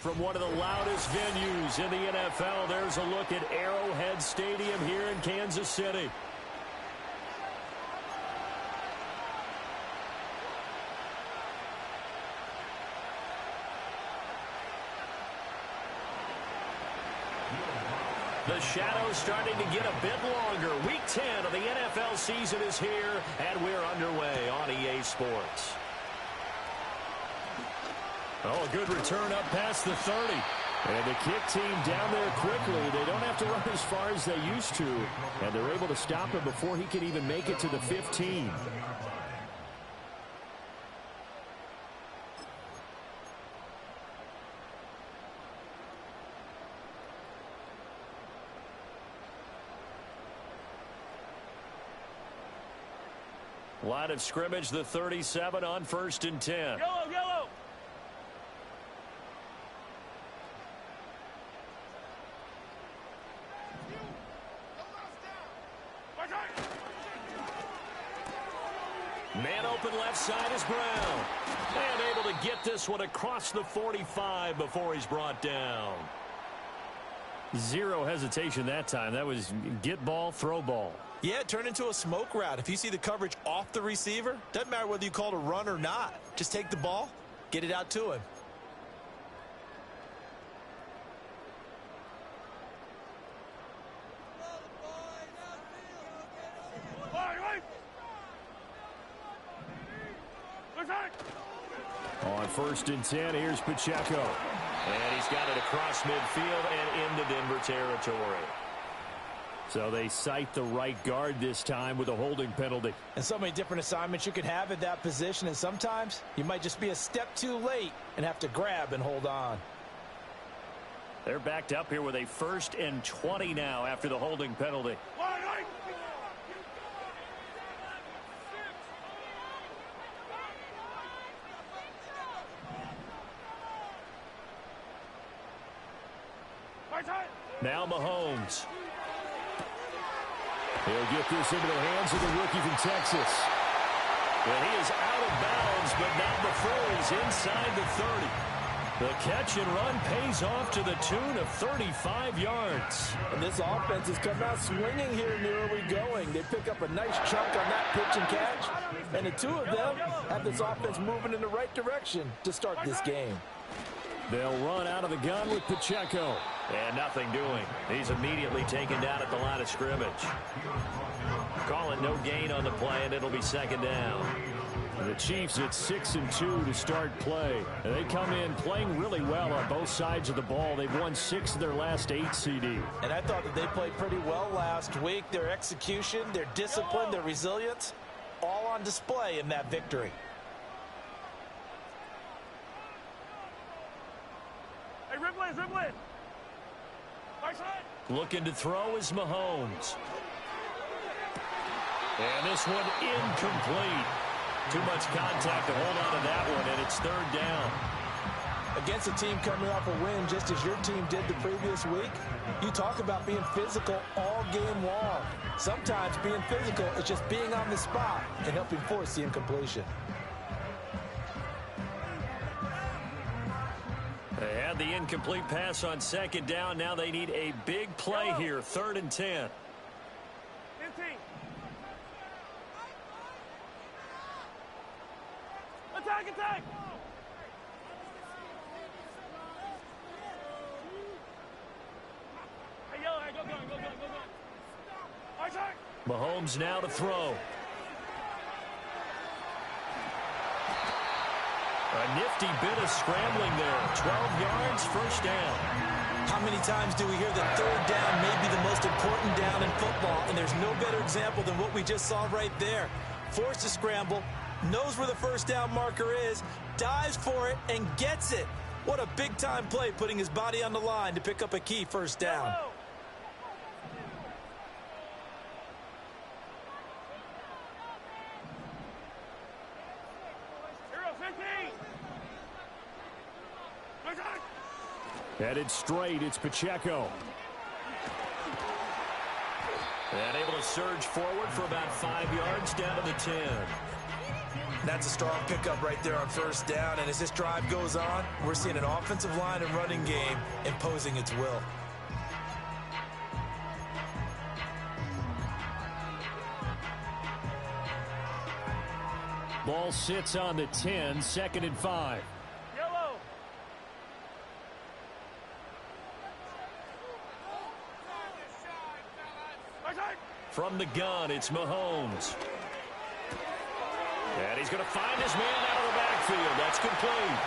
from one of the loudest venues in the NFL. There's a look at Arrowhead Stadium here in Kansas City. The shadow's starting to get a bit longer. Week 10 of the NFL season is here, and we're underway on EA Sports. Oh, a good return up past the 30. And the kick team down there quickly. They don't have to run as far as they used to. And they're able to stop him before he can even make it to the 15. Line of scrimmage, the 37 on 1st and 10. Yellow, yellow. Man open left side is Brown. And able to get this one across the 45 before he's brought down. Zero hesitation that time. That was get ball, throw ball. Yeah, it turned into a smoke route. If you see the coverage off the receiver, doesn't matter whether you call it a run or not. Just take the ball, get it out to him. On 1st and 10, here's Pacheco. And he's got it across midfield and into Denver territory. So they cite the right guard this time with a holding penalty. And so many different assignments you can have at that position, and sometimes you might just be a step too late and have to grab and hold on. They're backed up here with a 1st and 20 now after the holding penalty. Now Mahomes. He'll get this into the hands of the rookie from Texas. And he is out of bounds, but not before he's inside the 30. The catch and run pays off to the tune of 35 yards. And this offense has come out swinging here in the early going. They pick up a nice chunk on that pitch and catch. And the two of them have this offense moving in the right direction to start this game. They'll run out of the gun with Pacheco. And nothing doing. He's immediately taken down at the line of scrimmage. Calling no gain on the play, and it'll be 2nd down. The Chiefs at 6-2 to start play. And they come in playing really well on both sides of the ball. They've won 6 of their last 8 CD. And I thought that they played pretty well last week. Their execution, their discipline, their resilience, all on display in that victory. Hey, Ripley. Looking to throw is Mahomes. And this one incomplete. Too much contact to hold on to that one, and it's 3rd down. Against a team coming off a win just as your team did the previous week, you talk about being physical all game long. Sometimes being physical is just being on the spot and helping force the incompletion. They had the incomplete pass on 2nd down. Now they need a big play here, 3rd and 10. Attack! Hey, yellow, go. Mahomes now to throw. A nifty bit of scrambling there. 12 yards, 1st down. How many times do we hear that 3rd down may be the most important down in football, and there's no better example than what we just saw right there. Forced to scramble, knows where the 1st down marker is, dives for it, and gets it. What a big-time play, putting his body on the line to pick up a key 1st down. Headed straight, it's Pacheco. And able to surge forward for about 5 yards down to the 10. That's a strong pickup right there on first down, and as this drive goes on, we're seeing an offensive line and running game imposing its will. Ball sits on the 10, 2nd and 5. Yellow. From the gun, it's Mahomes. And he's going to find his man out of the backfield. That's complete.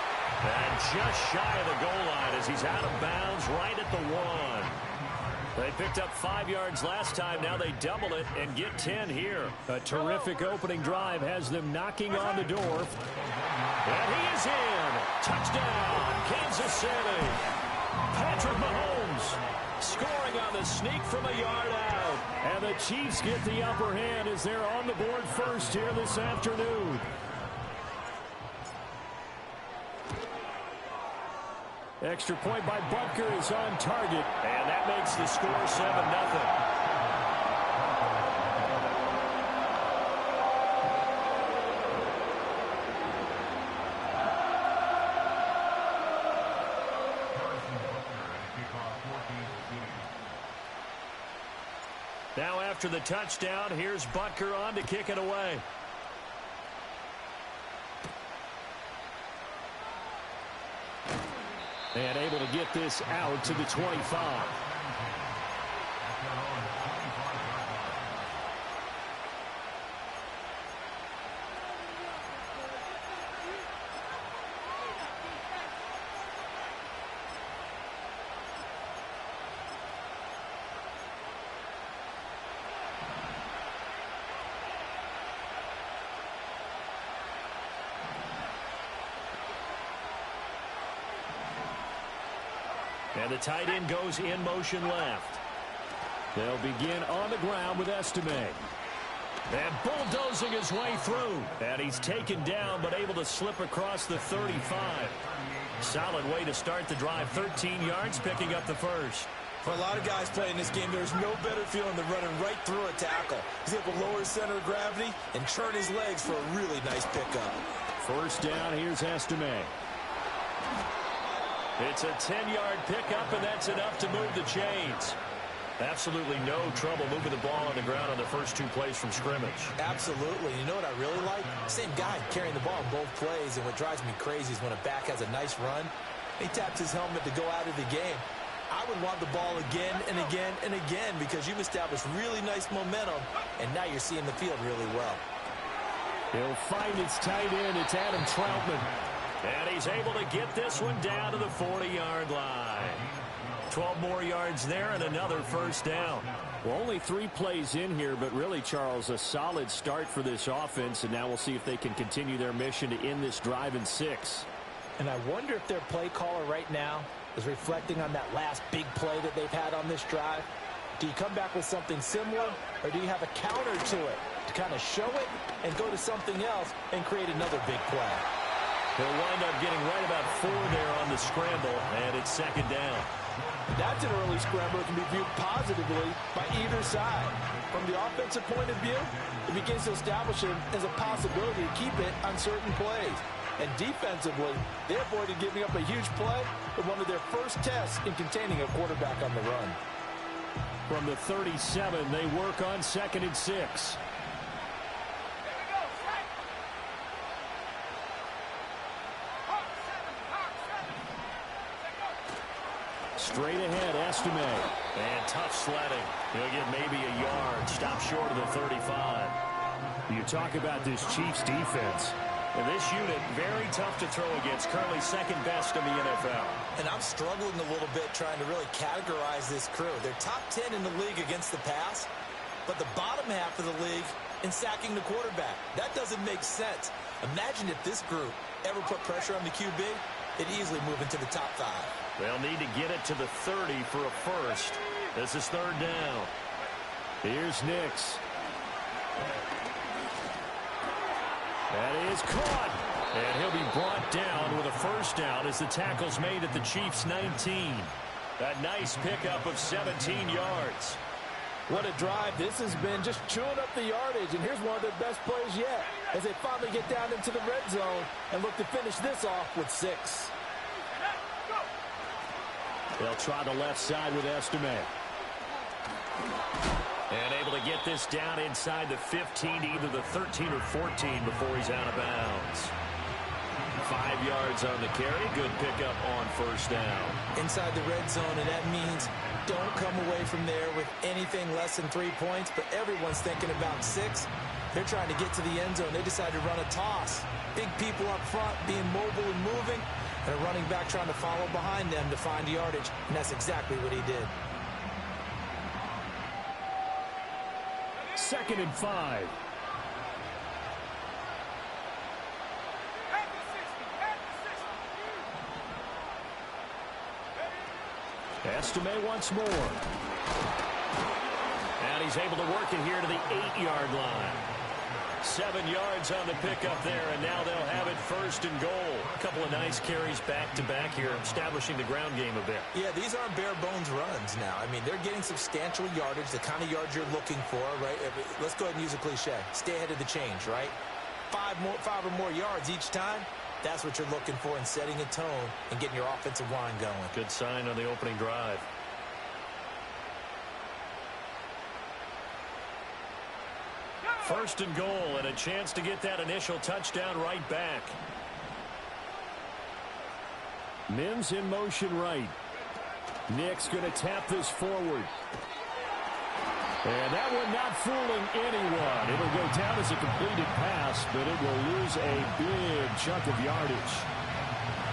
And just shy of the goal line as he's out of bounds right at the 1. They picked up 5 yards last time. Now they double it and get 10 here. A terrific opening drive has them knocking on the door. And he is in. Touchdown, Kansas City. Patrick Mahomes scoring on the sneak from a yard out. And the Chiefs get the upper hand as they're on the board first here this afternoon. Extra point by Butker is on target, and that makes the score 7-0. Now after the touchdown, here's Butker on to kick it away. And able to get this out to the 25. And the tight end goes in motion left. They'll begin on the ground with Estime. And bulldozing his way through. And he's taken down but able to slip across the 35. Solid way to start the drive. 13 yards, picking up the first. For a lot of guys playing this game, there's no better feeling than running right through a tackle. He's able to lower his center of gravity and churn his legs for a really nice pickup. First down, here's Estime. It's a 10-yard pickup, and that's enough to move the chains. Absolutely no trouble moving the ball on the ground on the first 2 plays from scrimmage. Absolutely. You know what I really like? Same guy carrying the ball in both plays, and what drives me crazy is when a back has a nice run, he taps his helmet to go out of the game. I would want the ball again and again and again because you've established really nice momentum, and now you're seeing the field really well. He'll find his tight end. It's Adam Troutman. And he's able to get this one down to the 40-yard line. 12 more yards there and another first down. Well, only 3 plays in here, but really, Charles, a solid start for this offense. And now we'll see if they can continue their mission to end this drive in 6. And I wonder if their play caller right now is reflecting on that last big play that they've had on this drive. Do you come back with something similar, or do you have a counter to it to kind of show it and go to something else and create another big play? They'll wind up getting right about 4 there on the scramble, and it's 2nd down. That's an early scramble that can be viewed positively by either side. From the offensive point of view, it begins to establish him as a possibility to keep it on certain plays. And defensively, they avoided giving up a huge play in one of their first tests in containing a quarterback on the run. From the 37, they work on 2nd and 6. Straight ahead, Estime. And tough sledding. He'll get maybe a yard. Stop short of the 35. You talk about this Chiefs defense. And this unit, very tough to throw against. Currently 2nd best in the NFL. And I'm struggling a little bit trying to really categorize this crew. They're top 10 in the league against the pass, but the bottom half of the league in sacking the quarterback. That doesn't make sense. Imagine if this group ever put pressure on the QB, it'd easily move into the top 5. They'll need to get it to the 30 for a first. This is 3rd down. Here's Nix. That is caught. And he'll be brought down with a first down as the tackle's made at the Chiefs' 19. A nice pickup of 17 yards. What a drive this has been, just chewing up the yardage. And here's one of their best plays yet as they finally get down into the red zone and look to finish this off with 6. They'll try the left side with Estime. And able to get this down inside the 15 to either the 13 or 14 before he's out of bounds. 5 yards on the carry. Good pickup on first down. Inside the red zone, and that means don't come away from there with anything less than 3 points, but everyone's thinking about 6. They're trying to get to the end zone. They decide to run a toss. Big people up front being mobile and moving, and a running back trying to follow behind them to find yardage, and that's exactly what he did. 2nd and 5. Estime once more. And he's able to work it here to the 8-yard line. 7 yards on the pickup there, and now they'll have it 1st and goal. A couple of nice carries back-to-back here, establishing the ground game a bit. Yeah, these aren't bare-bones runs now. I mean, they're getting substantial yardage, the kind of yards you're looking for, right? Let's go ahead and use a cliche. Stay ahead of the change, right? 5 or more yards each time. That's what you're looking for in setting a tone and getting your offensive line going. Good sign on the opening drive. First and goal, and a chance to get that initial touchdown right back. Mims in motion right. Nick's going to tap this forward. And that one not fooling anyone. It'll go down as a completed pass, but it will lose a big chunk of yardage.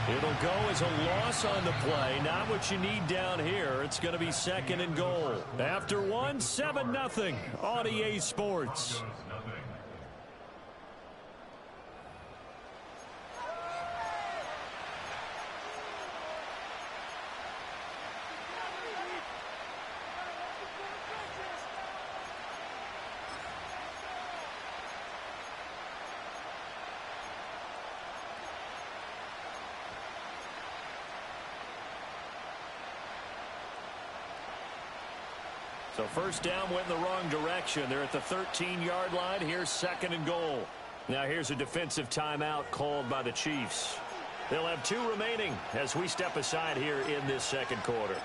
It'll go as a loss on the play. Not what you need down here. It's going to be 2nd and goal. After 1, 7-0 on EA Sports. So first down went in the wrong direction. They're at the 13-yard line. Here's 2nd and goal. Now here's a defensive timeout called by the Chiefs. They'll have 2 remaining as we step aside here in this 2nd quarter.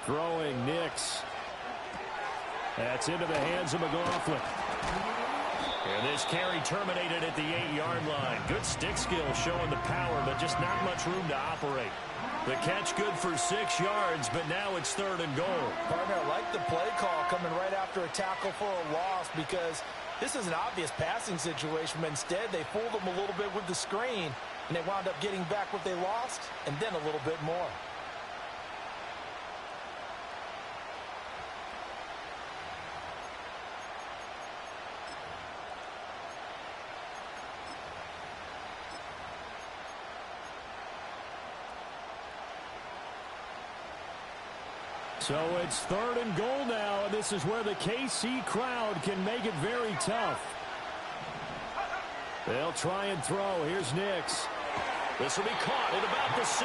Throwing Nix. That's into the hands of McLaughlin. And this carry terminated at the 8-yard line. Good stick skill showing the power, but just not much room to operate. The catch good for 6 yards, but now it's 3rd and goal. Partner, I like the play call coming right after a tackle for a loss because this is an obvious passing situation, but instead they fooled them a little bit with the screen, and they wound up getting back what they lost and then a little bit more. So it's 3rd and goal now, and this is where the KC crowd can make it very tough. They'll try and throw. Here's Nix. This will be caught at about the 6.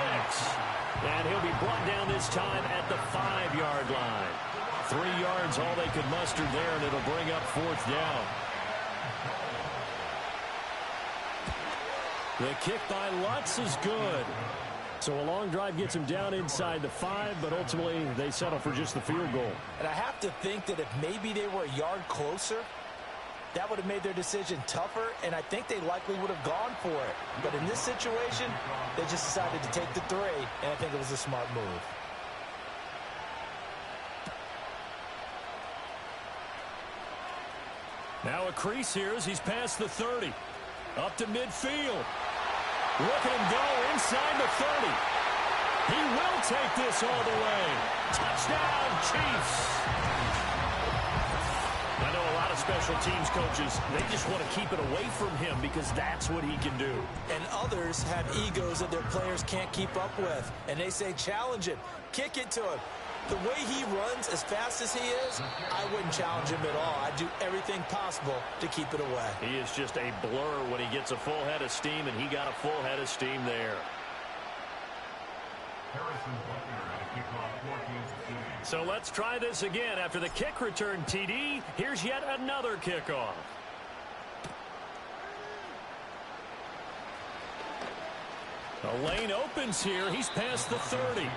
And he'll be brought down this time at the 5-yard line. 3 yards, all they could muster there, and it'll bring up 4th down. The kick by Lutz is good. So a long drive gets him down inside the 5, but ultimately they settle for just the field goal. And I have to think that if maybe they were a yard closer, that would have made their decision tougher, and I think they likely would have gone for it. But in this situation, they just decided to take the 3, and I think it was a smart move. Now a crease here as he's past the 30. Up to midfield. Look at him go inside the 30. He will take this all the way. Touchdown, Chiefs. I know a lot of special teams coaches, they just want to keep it away from him because that's what he can do. And others have egos that their players can't keep up with. And they say, challenge him, kick it to him. The way he runs as fast as he is, I wouldn't challenge him at all. I'd do everything possible to keep it away. He is just a blur when he gets a full head of steam, and he got a full head of steam there. So let's try this again. After the kick return TD, here's yet another kickoff. The lane opens here. He's past the 30.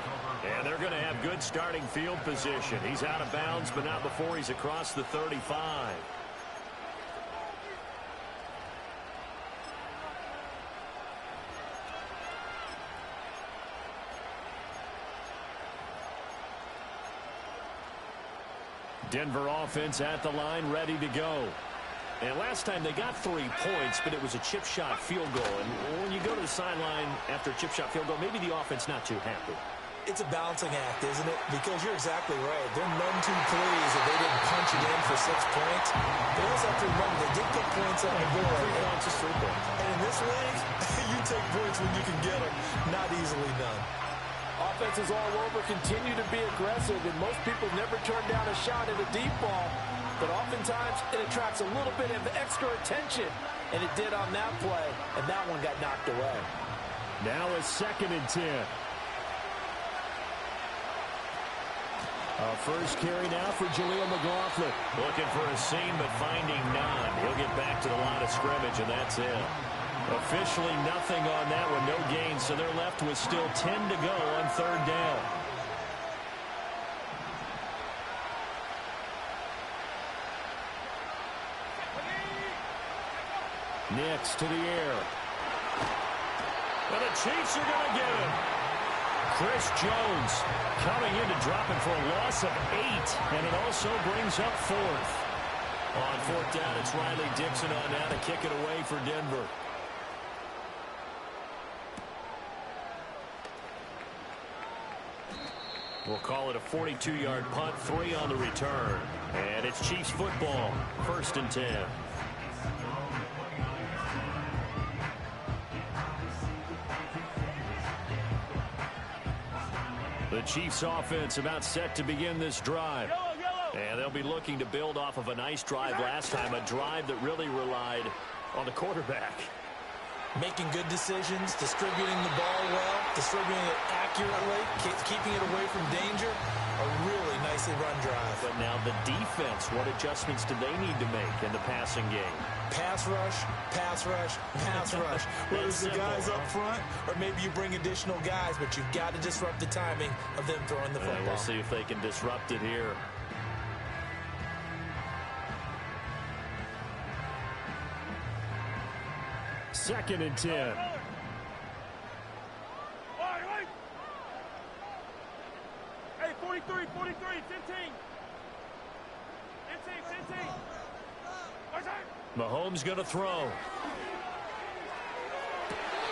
And they're going to have good starting field position. He's out of bounds, but not before he's across the 35. Denver offense at the line, ready to go. And last time they got 3 points, but it was a chip shot field goal. And when you go to the sideline after a chip shot field goal, maybe the offense not too happy. It's a balancing act, isn't it? Because you're exactly right. They're none too pleased that they didn't punch it in for 6 points. They also have to remember they did put points on the board. 3 points is 3 points. And in this league, you take points when you can get them. Not easily done. Offenses all over continue to be aggressive, and most people never turn down a shot at a deep ball. But oftentimes, it attracts a little bit of extra attention. And it did on that play, and that one got knocked away. Now a 2nd and 10. First carry now for Jaleel McLaughlin. Looking for a seam, but finding none. He'll get back to the line of scrimmage, and that's it. Officially nothing on that one, no gain, so they're left with still 10 to go on 3rd down. Next to the air. And the Chiefs are going to get him. Chris Jones coming in to drop him for a loss of 8, and it also brings up 4th. On 4th down, it's Riley Dixon on now to kick it away for Denver. We'll call it a 42-yard punt, 3 on the return. And it's Chiefs football, 1st and 10. The Chiefs offense about set to begin this drive. And they'll be looking to build off of a nice drive last time, a drive that really relied on the quarterback. Making good decisions, distributing the ball well, distributing it accurately, keeping it away from danger. A really nicely run drive. But now the defense, what adjustments do they need to make in the passing game? Pass rush, pass rush, pass rush. Whether it's the guys up front or maybe you bring additional guys, but you've got to disrupt the timing of them throwing the football. We'll see if they can disrupt it here. Second and 10. Hey, 43, 15. 15. Mahomes going to throw.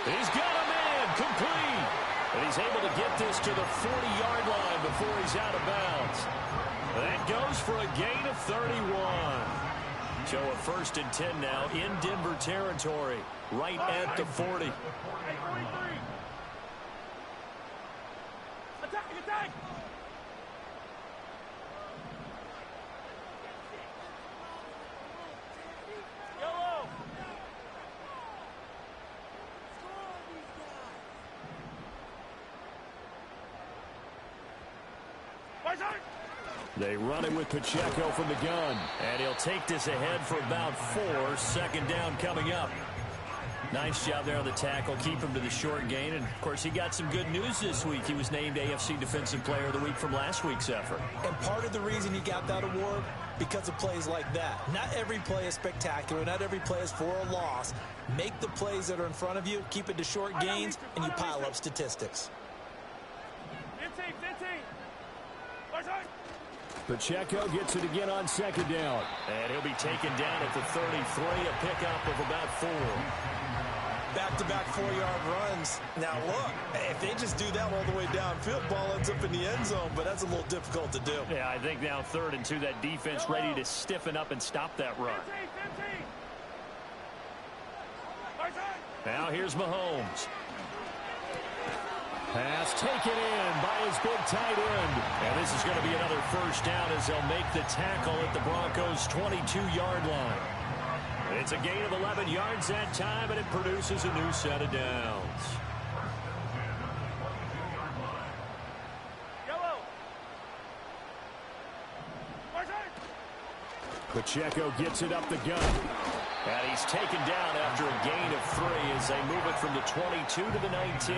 He's got a man complete. And he's able to get this to the 40-yard line before he's out of bounds. That goes for a gain of 31. So a 1st and 10 now in Denver territory, right at the 40. Hey, 43. Attack. Yellow. They run it with Pacheco from the gun. And he'll take this ahead for about 4. 2nd down coming up. Nice job there on the tackle. Keep him to the short gain. And, of course, he got some good news this week. He was named AFC Defensive Player of the Week from last week's effort. And part of the reason he got that award, because of plays like that. Not every play is spectacular. Not every play is for a loss. Make the plays that are in front of you, keep it to short gains, and you pile up statistics. 15. Pacheco gets it again on 2nd down. And he'll be taken down at the 33, a pickup of about 4. back-to-back 4-yard runs. Now, look, if they just do that all the way downfield, ball ends up in the end zone, but that's a little difficult to do. Yeah, I think now 3rd and 2, that defense ready to stiffen up and stop that run. 15. Now here's Mahomes. Pass taken in by his big tight end. And this is going to be another first down as they'll make the tackle at the Broncos' 22-yard line. It's a gain of 11 yards that time, and it produces a new set of downs. Yellow. Pacheco gets it up the gut. And he's taken down after a gain of 3 as they move it from the 22 to the 19.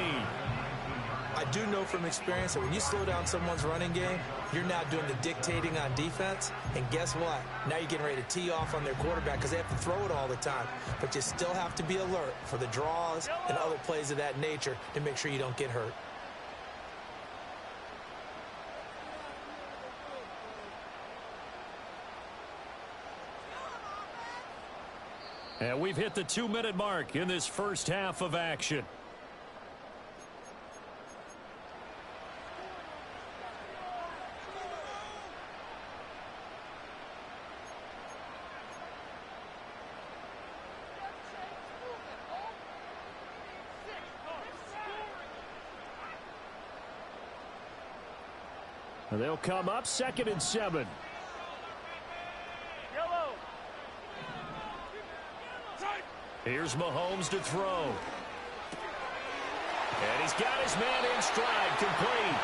I do know from experience that when you slow down someone's running game, you're now doing the dictating on defense. And guess what? Now you're getting ready to tee off on their quarterback because they have to throw it all the time. But you still have to be alert for the draws and other plays of that nature to make sure you don't get hurt. And we've hit the 2-minute mark in this first half of action. And they'll come up 2nd and 7. Yellow. Here's Mahomes to throw. And he's got his man in stride, complete.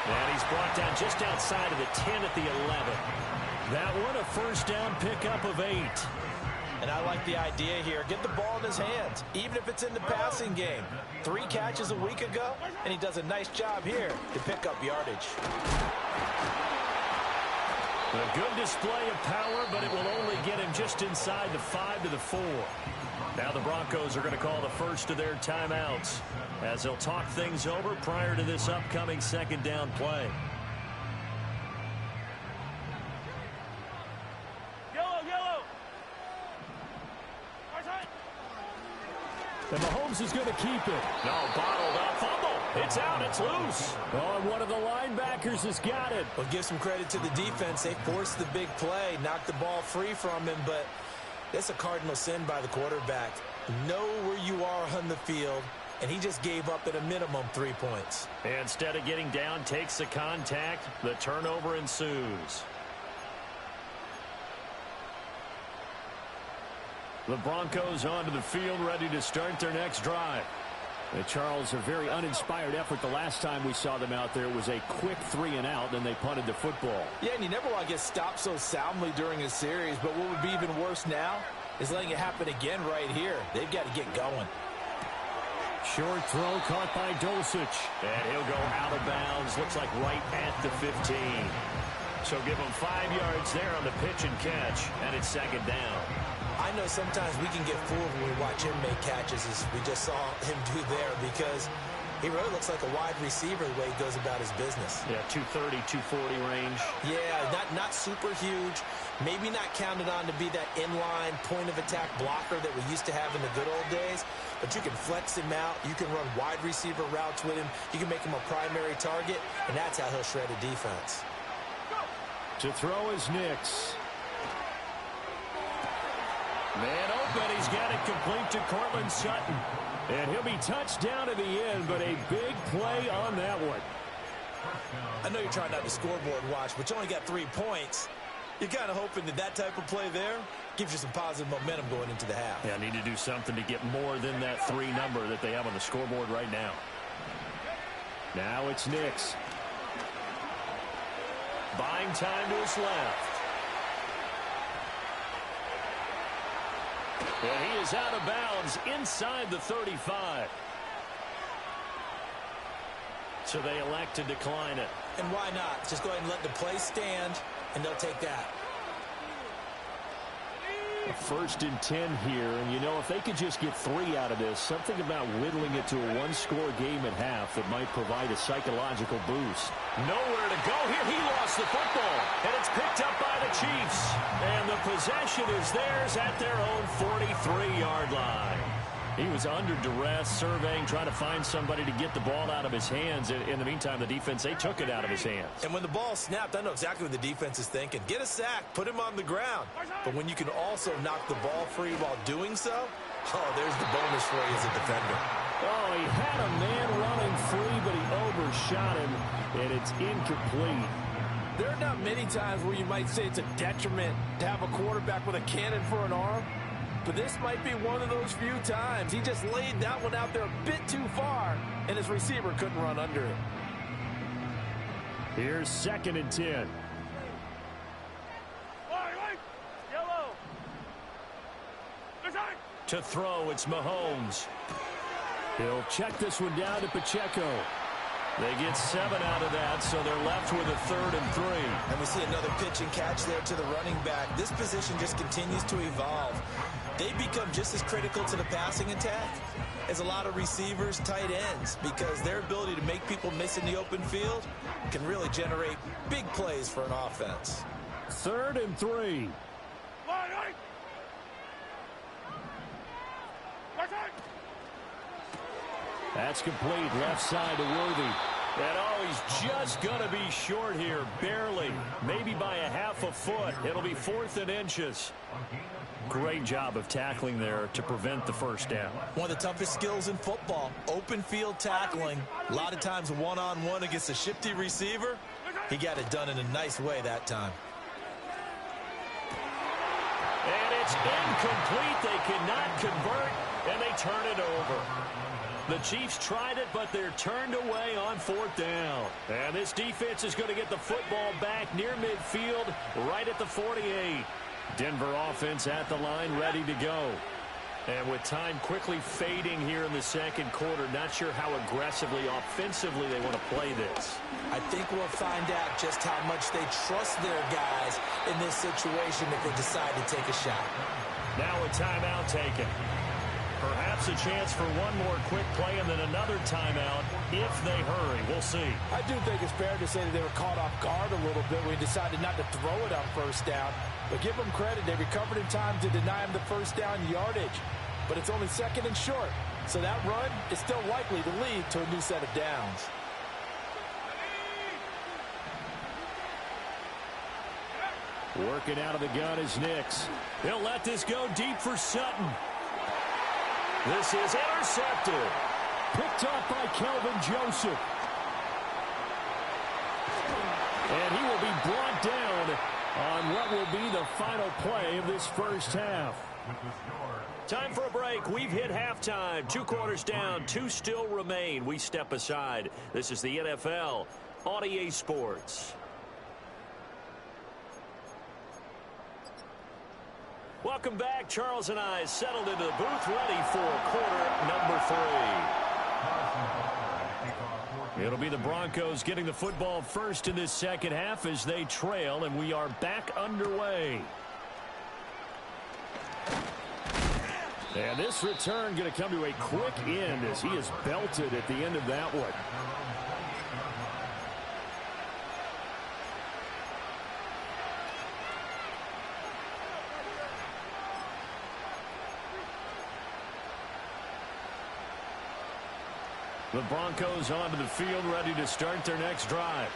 And he's brought down just outside of the 10 at the 11. That one a first down pickup of 8. And I like the idea here. Get the ball in his hands, even if it's in the passing game. 3 catches a week ago, and he does a nice job here to pick up yardage. A good display of power, but it will only get him just inside the 5 to the 4. Now the Broncos are going to call the first of their timeouts as they'll talk things over prior to this upcoming 2nd down play. And Mahomes is going to keep it. No, bottled up, fumble. It's out, it's loose. Oh, and one of the linebackers has got it. Well, give some credit to the defense. They forced the big play, knocked the ball free from him, but it's a cardinal sin by the quarterback. Know where you are on the field, and he just gave up at a minimum 3 points. Instead of getting down, takes the contact. The turnover ensues. The Broncos onto the field, ready to start their next drive. Charles, a very uninspired effort the last time we saw them out there. It was a quick 3 and out, then they punted the football. Yeah, and you never want to get stopped so soundly during a series, but what would be even worse now is letting it happen again right here. They've got to get going. Short throw caught by Dulcich. And he'll go out of bounds. Looks like right at the 15. So give him 5 yards there on the pitch and catch, and it's 2nd down. I know sometimes we can get fooled when we watch him make catches, as we just saw him do there, because he really looks like a wide receiver the way he goes about his business. Yeah, 230, 240 range. Yeah, not super huge. Maybe not counted on to be that inline point-of-attack blocker that we used to have in the good old days, but you can flex him out. You can run wide receiver routes with him. You can make him a primary target, and that's how he'll shred a defense. To throw is Nix. Man open, he's got it complete to Cortland Sutton. And he'll be touched down to the end, but a big play on that one. I know you're trying not to scoreboard watch, but you only got 3 points. You're kind of hoping that that type of play there gives you some positive momentum going into the half. Yeah, need to do something to get more than that 3 number that they have on the scoreboard right now. Now it's Nix. Buying time to his left. And he is out of bounds inside the 35. So they elect to decline it. And why not? Just go ahead and let the play stand, and they'll take that. A 1st and 10 here, and you know, if they could just get 3 out of this, something about whittling it to a 1-score game at half that might provide a psychological boost. Nowhere to go here. He lost the football, and it's picked up by the Chiefs. And the possession is theirs at their own 43-yard line. He was under duress, surveying, trying to find somebody to get the ball out of his hands. In the meantime, the defense, they took it out of his hands. And when the ball snapped, I know exactly what the defense is thinking. Get a sack, put him on the ground. But when you can also knock the ball free while doing so, oh, there's the bonus for you as a defender. Oh, he had a man running free, but he overshot him, and it's incomplete. There are not many times where you might say it's a detriment to have a quarterback with a cannon for an arm. But this might be one of those few times. He just laid that one out there a bit too far, and his receiver couldn't run under it. Here's 2nd and 10. Yellow. To throw, it's Mahomes. He'll check this one down to Pacheco. They get 7 out of that, so they're left with a 3rd and 3. And we see another pitch and catch there to the running back. This position just continues to evolve. They become just as critical to the passing attack as a lot of receivers, tight ends, because their ability to make people miss in the open field can really generate big plays for an offense. 3rd and 3. That's complete. Left side to Worthy. And oh, he's just going to be short here. Barely. Maybe by a half a foot. It'll be 4th and inches. Great job of tackling there to prevent the first down. One of the toughest skills in football, open field tackling. A lot of times one-on-one against a shifty receiver. He got it done in a nice way that time. And it's incomplete. They cannot convert, and they turn it over. The Chiefs tried it, but they're turned away on 4th down. And this defense is going to get the football back near midfield, right at the 48. Denver offense at the line, ready to go. And with time quickly fading here in the 2nd quarter, not sure how aggressively, offensively they want to play this. I think we'll find out just how much they trust their guys in this situation if they decide to take a shot. Now a timeout taken. Perhaps a chance for one more quick play and then another timeout if they hurry. We'll see. I do think it's fair to say that they were caught off guard a little bit when he decided not to throw it on 1st down. But give them credit. They recovered in time to deny him the 1st down yardage. But it's only 2nd and short. So that run is still likely to lead to a new set of downs. Working out of the gun is Nix. He'll let this go deep for Sutton. This is intercepted. Picked up by Kelvin Joseph. And he will be brought down on what will be the final play of this first half. Time for a break. We've hit halftime. 2 quarters down, 2 still remain. We step aside. This is the NFL on EA Sports. Welcome back. Charles and I settled into the booth, ready for quarter number 3. It'll be the Broncos getting the football first in this 2nd half as they trail, and we are back underway. And this return going to come to a quick end as he is belted at the end of that one. The Broncos onto the field, ready to start their next drive.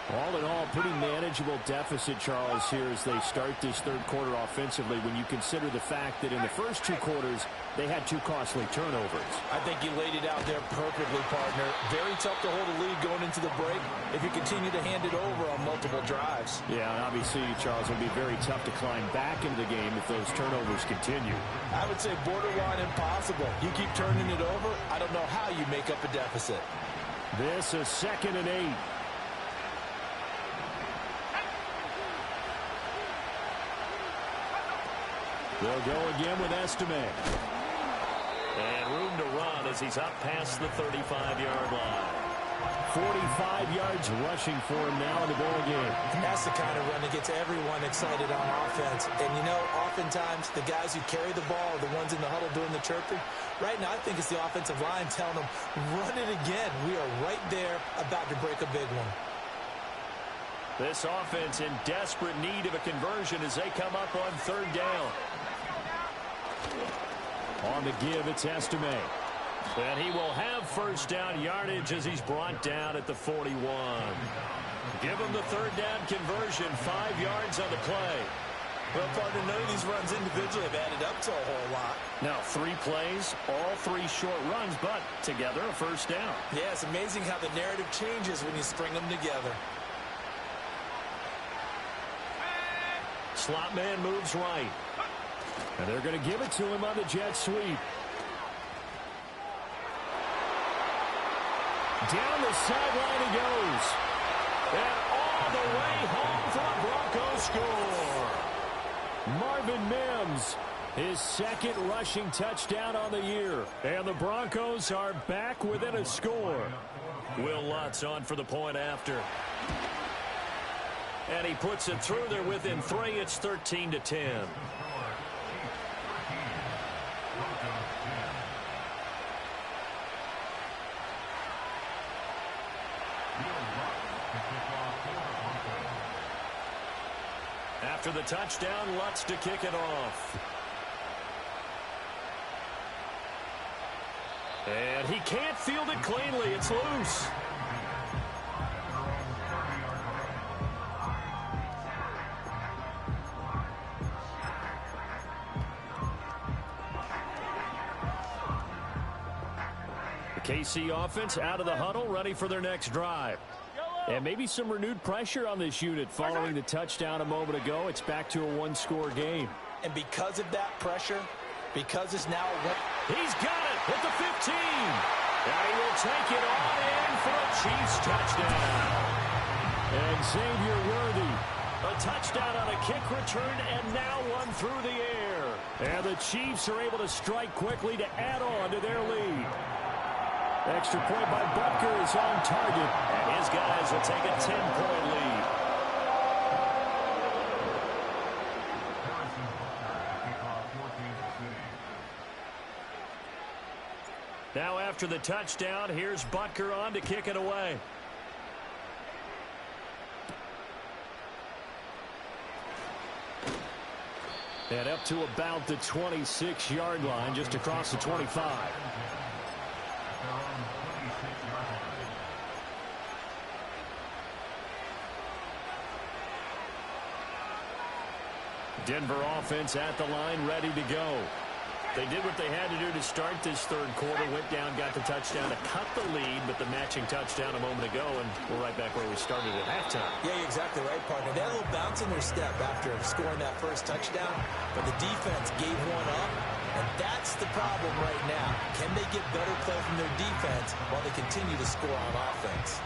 All in all, pretty manageable deficit, Charles, here as they start this 3rd quarter offensively when you consider the fact that in the first 2 quarters, they had 2 costly turnovers. I think you laid it out there perfectly, partner. Very tough to hold a lead going into the break if you continue to hand it over on multiple drives. Yeah, and obviously, Charles, it would be very tough to climb back into the game if those turnovers continue. I would say borderline impossible. You keep turning it over, I don't know how you make up a deficit. This is 2nd and 8. They'll go again with Estime. And room to run as he's up past the 35-yard line. 45 yards rushing for him now in the ball game. That's the kind of run that gets everyone excited on offense. And, you know, oftentimes the guys who carry the ball are the ones in the huddle doing the chirping. Right now, I think it's the offensive line telling them, run it again. We are right there about to break a big one. This offense in desperate need of a conversion as they come up on 3rd down. On the give, it's Estime. And he will have first down yardage as he's brought down at the 41. Give him the third down conversion, 5 yards on the play. Well, partner, none of these runs individually have added up to a whole lot. Now, 3 plays, all 3 short runs, but together a first down. Yeah, it's amazing how the narrative changes when you string them together. Slot man moves right. And they're going to give it to him on the jet sweep. Down the sideline he goes. And all the way home for the Broncos score. Marvin Mims, his second rushing touchdown on the year. And the Broncos are back within a score. Will Lutz on for the point after. And he puts it through there within 3. It's 13-10. After the touchdown, Lutz to kick it off. And he can't field it cleanly. It's loose. The KC offense out of the huddle, ready for their next drive. And maybe some renewed pressure on this unit following the touchdown a moment ago. It's back to a 1-score game. And because of that pressure, because it's now he's got it at the 15. And he will take it on in for a Chiefs touchdown. And Xavier Worthy, a touchdown on a kick return, and now one through the air. And the Chiefs are able to strike quickly to add on to their lead. Extra point by Butker is on target. And his guys will take a 10-point lead. Now after the touchdown, here's Butker on to kick it away. And up to about the 26-yard line, just across the 25. Denver offense at the line, ready to go. They did what they had to do to start this third quarter. Went down, got the touchdown to cut the lead, but the matching touchdown a moment ago, and we're right back where we started at halftime. Yeah, you're exactly right, partner. They had a little bounce in their step after scoring that first touchdown, but the defense gave one up, and that's the problem right now. Can they get better play from their defense while they continue to score on offense?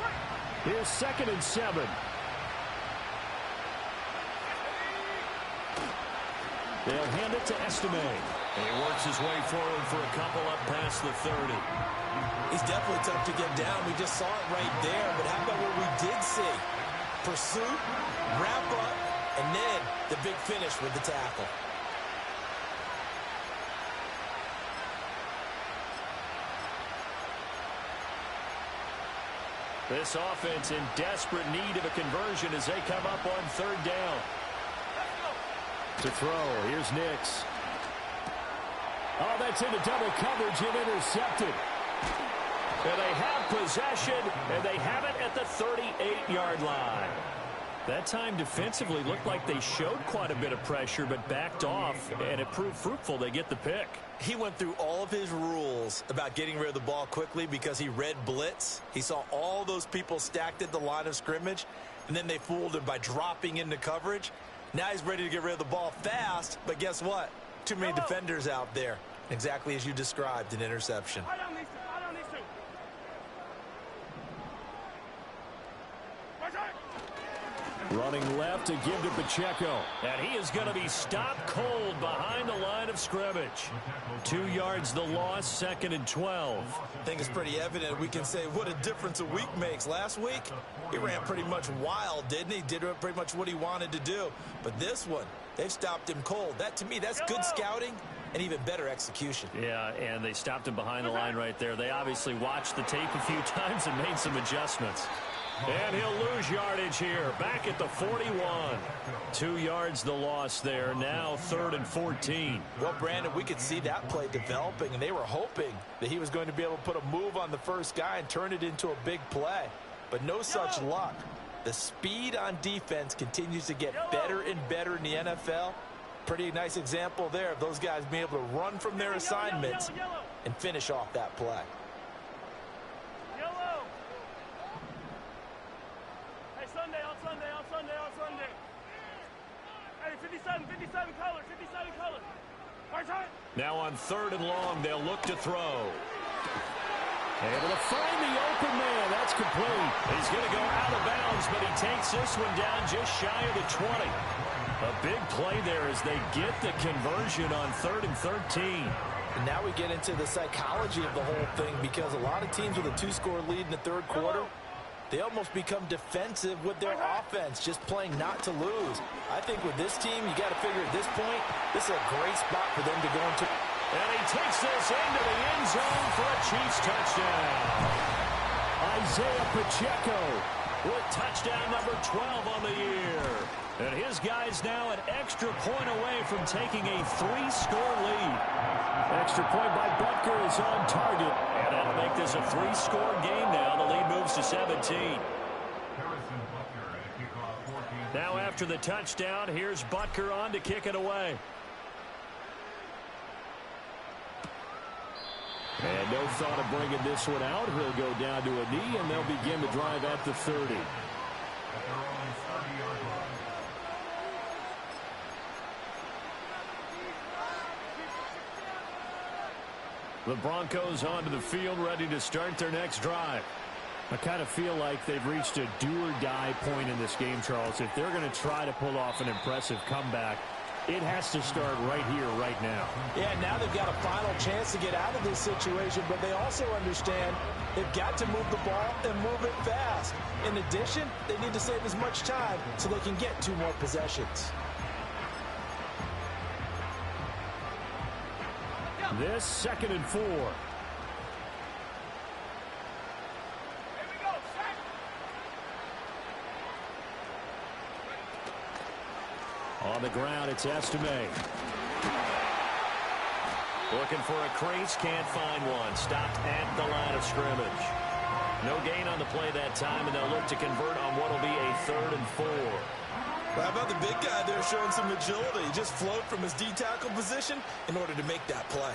Here's 2nd and 7. They'll hand it to Estime. And he works his way forward for a couple up past the 30. He's definitely tough to get down. We just saw it right there. But how about what we did see? Pursuit, wrap up, and then the big finish with the tackle. This offense in desperate need of a conversion as they come up on 3rd down. To throw, here's Nix. Oh, that's into double coverage and intercepted. And they have possession, and they have it at the 38-yard line. That time defensively looked like they showed quite a bit of pressure, but backed off, and it proved fruitful. They get the pick. He went through all of his rules about getting rid of the ball quickly because he read blitz. He saw all those people stacked at the line of scrimmage, and then they fooled him by dropping into coverage. Now he's ready to get rid of the ball fast, but guess what? Too many defenders out there. Exactly as you described, an interception. Running left to give to Pacheco. And he is going to be stopped cold behind the line of scrimmage. 2 yards the loss, 2nd and 12. I think it's pretty evident. We can say what a difference a week makes. Last week, he ran pretty much wild, didn't he? Did pretty much what he wanted to do. But this one, they've stopped him cold. That, to me, that's good scouting and even better execution. Yeah, and they stopped him behind the line right there. They obviously watched the tape a few times and made some adjustments. And he'll lose yardage here, back at the 41. 2 yards the loss there, now 3rd and 14. Well, Brandon, we could see that play developing, and they were hoping that he was going to be able to put a move on the first guy and turn it into a big play. But no such luck. The speed on defense continues to get better and better in the NFL. Pretty nice example there of those guys being able to run from their assignments and finish off that play. Yellow. Hey, Sunday, on Sunday, on Sunday, on Sunday. Hey, 57 color, 57 color. Now on 3rd and long, they'll look to throw. Able to find the open man. That's complete. He's going to go out of bounds, but he takes this one down just shy of the 20. A big play there as they get the conversion on 3rd and 13. And now we get into the psychology of the whole thing, because a lot of teams with a 2-score lead in the 3rd quarter, they almost become defensive with their offense, just playing not to lose. I think with this team, you got to figure at this point, this is a great spot for them to go into. And he takes this into the end zone for a Chiefs touchdown. Isaiah Pacheco with touchdown number 12 on the year. And his guy's now an extra point away from taking a 3-score lead. Extra point by Butker is on target. And that'll make this a 3-score game now. The lead moves to 17. Now after the touchdown, here's Butker on to kick it away. And no thought of bringing this one out. He'll go down to a knee, and they'll begin to drive at the 30. The Broncos onto the field, ready to start their next drive. I kind of feel like they've reached a do-or-die point in this game, Charles. If they're going to try to pull off an impressive comeback, it has to start right here, right now. Yeah, now they've got a final chance to get out of this situation, but they also understand they've got to move the ball and move it fast. In addition, they need to save as much time so they can get 2 more possessions. This 2nd and 4. On the ground, it's Estime. Looking for a crease, can't find one. Stopped at the line of scrimmage. No gain on the play that time, and they'll look to convert on what will be a 3rd and 4. How about the big guy there showing some agility? He just float from his D-tackle position in order to make that play.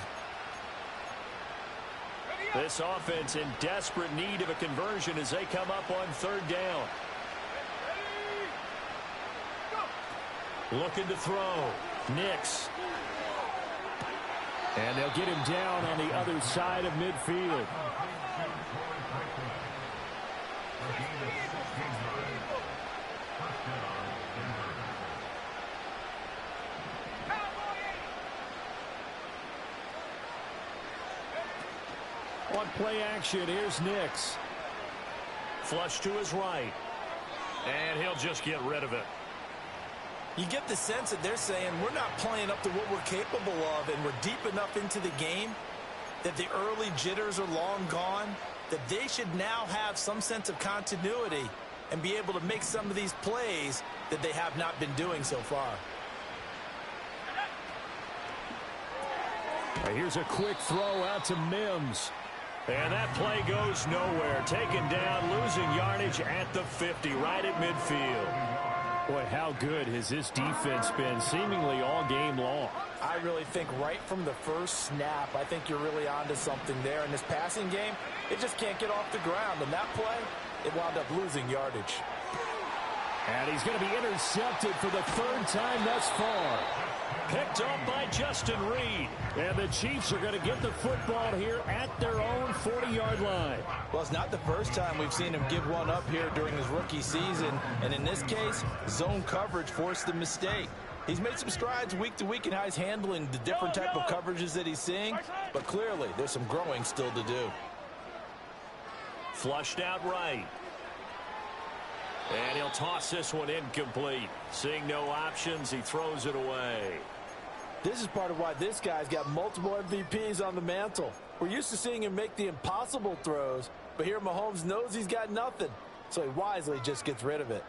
This offense in desperate need of a conversion as they come up on 3rd down. Looking to throw. Nix. And they'll get him down on the other side of midfield. On play action, here's Nix. Flush to his right. And he'll just get rid of it. You get the sense that they're saying we're not playing up to what we're capable of, and we're deep enough into the game that the early jitters are long gone, that they should now have some sense of continuity and be able to make some of these plays that they have not been doing so far. Here's a quick throw out to Mims. And that play goes nowhere. Taken down, losing yardage at the 50, right at midfield. Boy, how good has this defense been seemingly all game long? I really think right from the first snap, I think you're really onto something there. In this passing game, it just can't get off the ground. And that play, it wound up losing yardage. And he's going to be intercepted for the 3rd time thus far. Picked up by Justin Reed. And the Chiefs are going to get the football here at their own 40-yard line. Well, it's not the first time we've seen him give one up here during his rookie season. And in this case, zone coverage forced the mistake. He's made some strides week to week in how he's handling the different type of coverages that he's seeing. But clearly, there's some growing still to do. Flushed out right. And he'll toss this one incomplete. Seeing no options, he throws it away. This is part of why this guy's got multiple MVPs on the mantle. We're used to seeing him make the impossible throws, but here Mahomes knows he's got nothing. so he wisely just gets rid of it.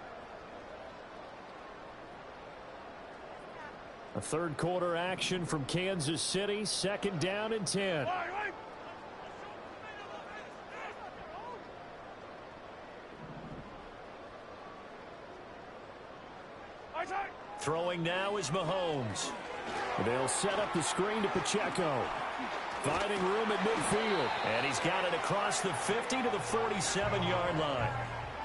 A third quarter action from Kansas City. Second down and 10. Throwing now is Mahomes. They'll set up the screen to Pacheco. Finding room at midfield. And he's got it across the 50 to the 47-yard line.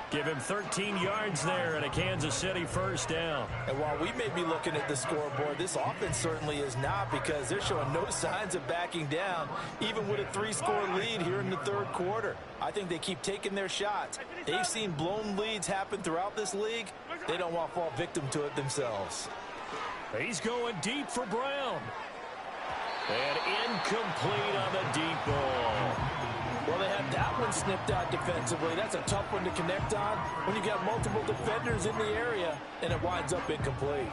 Give him 13 yards there and a Kansas City first down. And while we may be looking at the scoreboard, this offense certainly is not, because they're showing no signs of backing down, even with a 3-score lead here in the third quarter. I think they keep taking their shots. They've seen blown leads happen throughout this league. They don't want to fall victim to it themselves. He's going deep for Brown. And incomplete on the deep ball. Well, they had that one snipped out defensively. That's a tough one to connect on when you got multiple defenders in the area, and it winds up incomplete.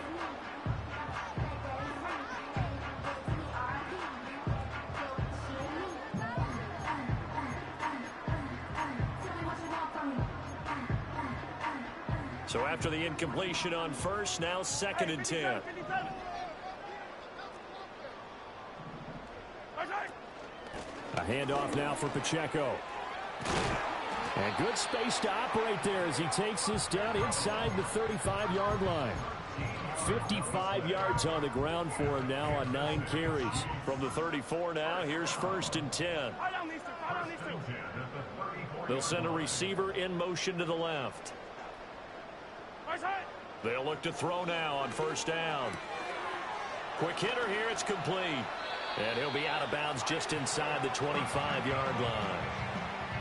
So after the incompletion on first, now second and 10. A handoff now for Pacheco. And good space to operate there as he takes this down inside the 35-yard line. 55 yards on the ground for him now on 9 carries. From the 34 now, here's first and 10. They'll send a receiver in motion to the left. They'll look to throw now on first down. Quick hitter here, it's complete. And he'll be out of bounds just inside the 25-yard line.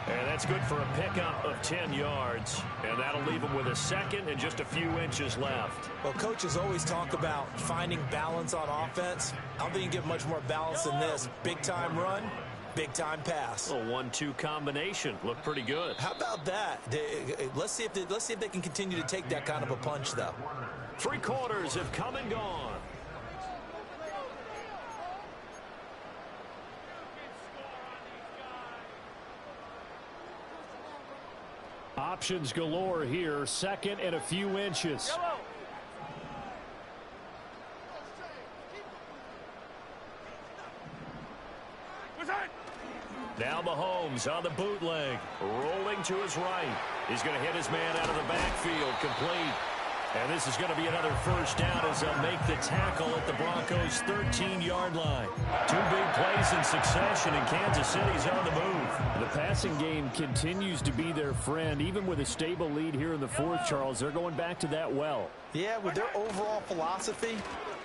And that's good for a pickup of 10 yards. And that'll leave him with a second and just a few inches left. Well, coaches always talk about finding balance on offense. I don't think you can get much more balance than this. Big-time run, big-time pass. A 1-2 combination. Looked pretty good. How about that? Let's see if they can continue to take that kind of a punch, though. 3 quarters have come and gone. Options galore here. Second and a few inches. Now Mahomes on the bootleg. Rolling to his right. He's going to hit his man out of the backfield. Complete. And this is going to be another first down as they'll make the tackle at the Broncos' 13-yard line. 2 big plays in succession, and Kansas City's on the move. The passing game continues to be their friend. Even with a stable lead here in the fourth, Charles, they're going back to that well. Yeah, with their overall philosophy,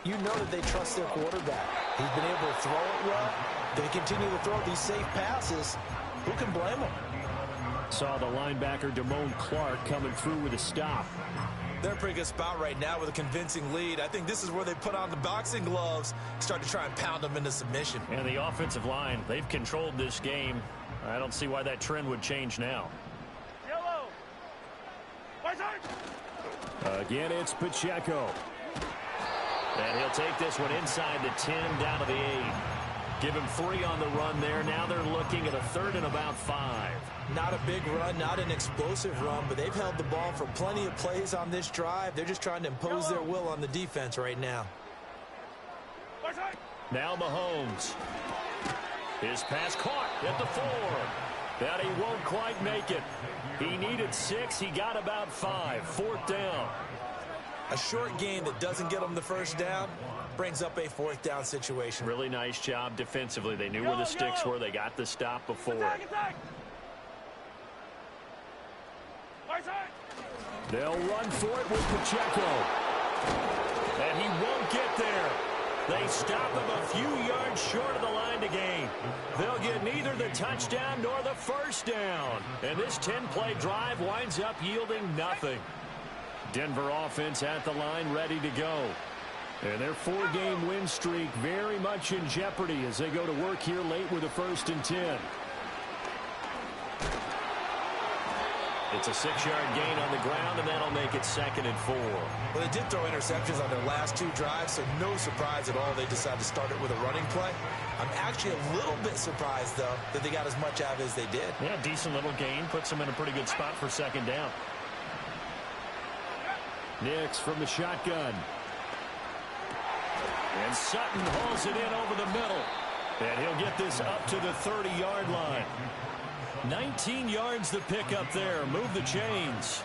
you know that they trust their quarterback. He's been able to throw it well. They continue to throw these safe passes. Who can blame them? Saw the linebacker Damone Clark coming through with a stop. They're in a pretty good spot right now with a convincing lead. I think this is where they put on the boxing gloves, start to try and pound them into submission. And the offensive line, they've controlled this game. I don't see why that trend would change now. Yellow. Again, it's Pacheco. And he'll take this one inside the 10, down to the 8. Give him 3 on the run there. Now they're looking at a third and about 5. Not a big run, not an explosive run, but they've held the ball for plenty of plays on this drive. They're just trying to impose their will on the defense right now. Now Mahomes. His pass caught at the 4. That he won't quite make it. He needed 6. He got about 5. 4th down. A short game that doesn't get them the first down brings up a 4th down situation. Really nice job defensively. They knew where the sticks were. They got the stop before. Attack. They'll run for it with Pacheco. And he won't get there. They stop him a few yards short of the line to gain. They'll get neither the touchdown nor the first down. And this 10-play drive winds up yielding nothing. Denver offense at the line, ready to go. And their 4-game win streak very much in jeopardy as they go to work here late with a 1st and 10. It's a 6-yard gain on the ground, and that'll make it 2nd and 4. Well, they did throw interceptions on their last 2 drives, so no surprise at all they decided to start it with a running play. I'm actually a little bit surprised, though, that they got as much out of it as they did. Yeah, decent little gain. Puts them in a pretty good spot for 2nd down. Nix from the shotgun. And Sutton hauls it in over the middle. And he'll get this up to the 30-yard line. 19 yards the pick up there. Move the chains.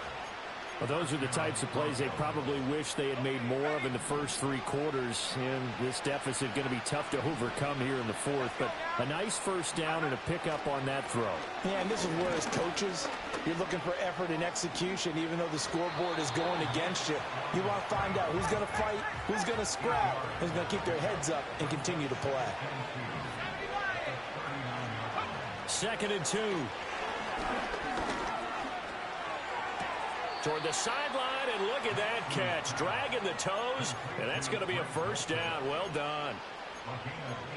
Well, those are the types of plays they probably wish they had made more of in the first 3 quarters. And this deficit going to be tough to overcome here in the 4th. But a nice first down and a pickup on that throw. Yeah, and this is where as coaches, you're looking for effort and execution, even though the scoreboard is going against you. You want to find out who's going to fight, who's going to scrap, who's going to keep their heads up and continue to play. 2nd and 2. Toward the sideline, and look at that catch. Dragging the toes, and that's going to be a first down. Well done.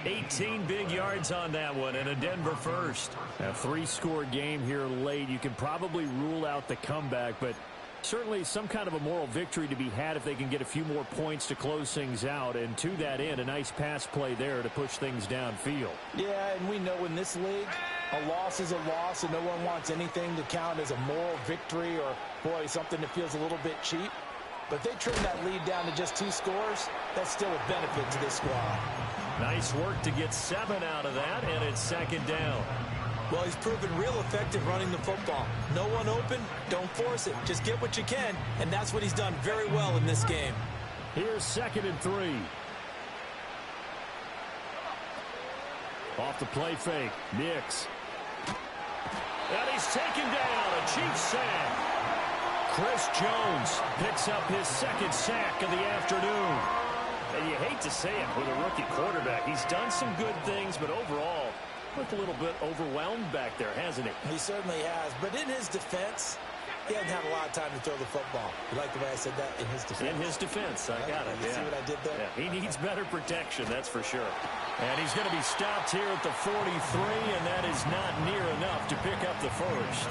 18 big yards on that one, and a Denver first. A 3-score game here late. You can probably rule out the comeback, but certainly some kind of a moral victory to be had if they can get a few more points to close things out. And to that end, a nice pass play there to push things downfield. Yeah, and we know in this league, a loss is a loss, and no one wants anything to count as a moral victory or, boy, something that feels a little bit cheap. But if they trim that lead down to just 2 scores, that's still a benefit to this squad. Nice work to get 7 out of that, and it's 2nd down. Well, he's proven real effective running the football. No one open, don't force it. Just get what you can, and that's what he's done very well in this game. Here's 2nd and 3. Off the play fake, Nix. And he's taken down, a Chiefs sack. Chris Jones picks up his 2nd sack of the afternoon. And you hate to say it with a rookie quarterback. He's done some good things, but overall, looked a little bit overwhelmed back there, hasn't he? He certainly has. But in his defense, he hasn't had a lot of time to throw the football. You like the way I said that? In his defense. In his defense, I got it. You see what I did there? Yeah, he needs better protection, that's for sure. And he's going to be stopped here at the 43, and that is not near enough to pick up the first.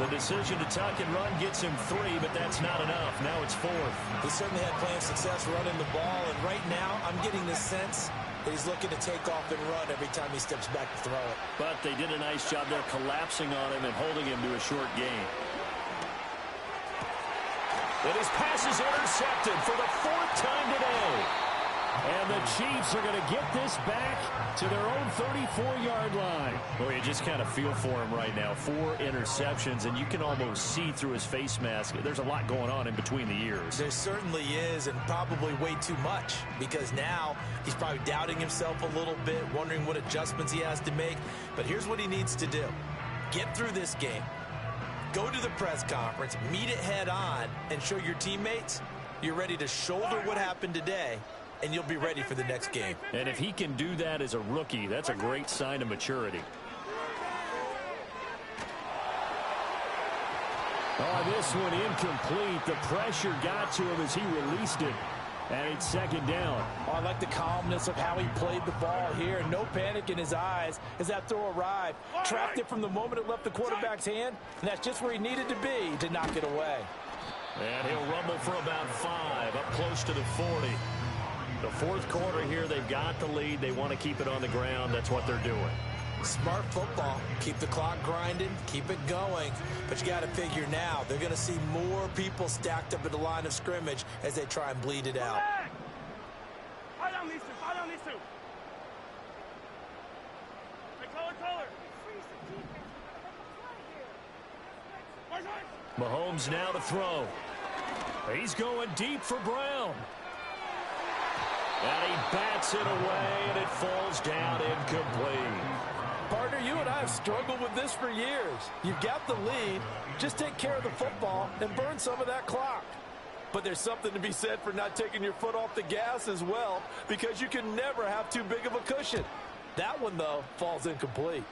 The decision to tuck and run gets him 3, but that's not enough. Now it's 4th. He certainly had plenty of success running the ball, and right now I'm getting the sense that he's looking to take off and run every time he steps back to throw it. But they did a nice job there collapsing on him and holding him to a short gain. And his pass is intercepted for the 4th time today. And the Chiefs are going to get this back to their own 34-yard line. Well, you just kind of feel for him right now. 4 interceptions, and you can almost see through his face mask. There's a lot going on in between the ears. There certainly is, and probably way too much, because now he's probably doubting himself a little bit, wondering what adjustments he has to make. But here's what he needs to do. Get through this game. Go to the press conference, meet it head on, and show your teammates you're ready to shoulder what happened today, and you'll be ready for the next game. And if he can do that as a rookie, that's a great sign of maturity. Oh, this one incomplete. The pressure got to him as he released it. And it's 2nd down. Oh, I like the calmness of how he played the ball here. No panic in his eyes as that throw arrived. Tracked it from the moment it left the quarterback's hand, and that's just where he needed to be to knock it away. And he'll rumble for about 5, up close to the 40. The 4th quarter here, they've got the lead. They want to keep it on the ground. That's what they're doing. Smart football. Keep the clock grinding. Keep it going. But you got to figure now, they're going to see more people stacked up at the line of scrimmage as they try and bleed it out. Fire down these 2. Fire down these 2. Hey, color. Mahomes now to throw. He's going deep for Brown. And he bats it away, and it falls down incomplete. Partner, you and I have struggled with this for years. You've got the lead. Just take care of the football and burn some of that clock. But there's something to be said for not taking your foot off the gas as well, because you can never have too big of a cushion. That one, though, falls incomplete.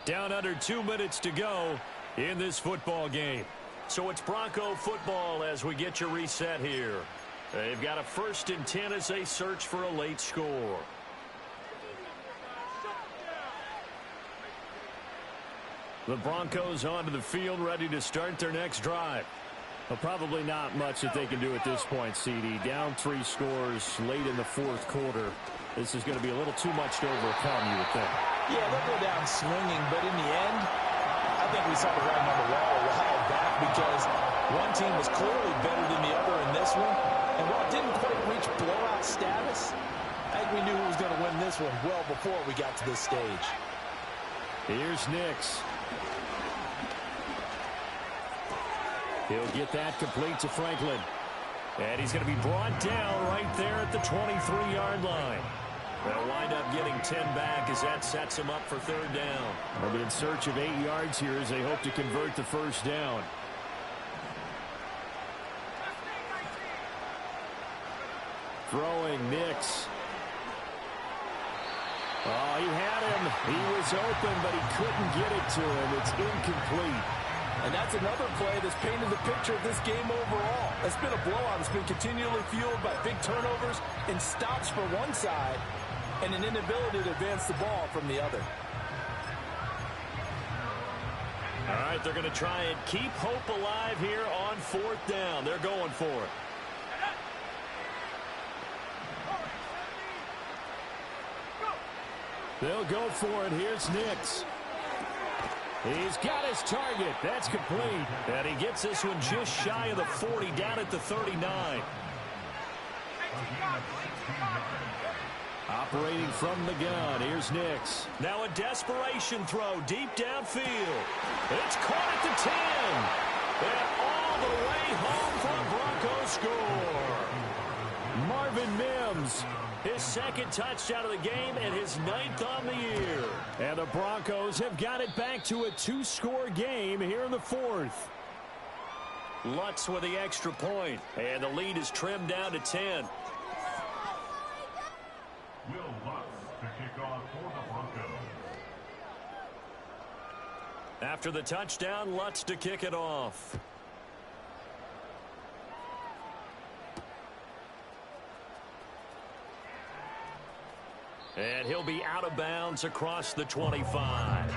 Down under 2 minutes to go in this football game. So it's Bronco football as we get your reset here. They've got a 1st and 10 as they search for a late score. The Broncos onto the field, ready to start their next drive. Well, probably not much that they can do at this point, CD. Down 3 scores late in the fourth quarter. This is going to be a little too much to overcome, you would think. Yeah, they'll go down swinging, but in the end, I think we saw the writing on the wall a while back because one team was clearly better than the other in this one. And while it didn't quite reach blowout status, I think we knew who was going to win this one well before we got to this stage. Here's Nix. He'll get that complete to Franklin. And he's going to be brought down right there at the 23-yard line. They'll wind up getting 10 back as that sets him up for third down. They'll be in search of 8 yards here as they hope to convert the first down. Throwing Nix. Oh, he had him. He was open, but he couldn't get it to him. It's incomplete. And that's another play that's painted the picture of this game overall. It's been a blowout. It's been continually fueled by big turnovers and stops for one side and an inability to advance the ball from the other. All right, they're going to try and keep hope alive here on fourth down. They're going for it. They'll go for it. Here's Nix. He's got his target. That's complete. And he gets this one just shy of the 40, down at the 39. Operating from the gun. Here's Nix. Now a desperation throw deep downfield. It's caught at the 10. And all the way home for a Broncos score. Marvin Mims. His second touchdown of the game and his 9th on the year. And the Broncos have got it back to a 2-score game here in the fourth. Lutz with the extra point. And the lead is trimmed down to 10. Will Lutz to kick off for the Broncos. After the touchdown, Lutz to kick it off. And he'll be out of bounds across the 25.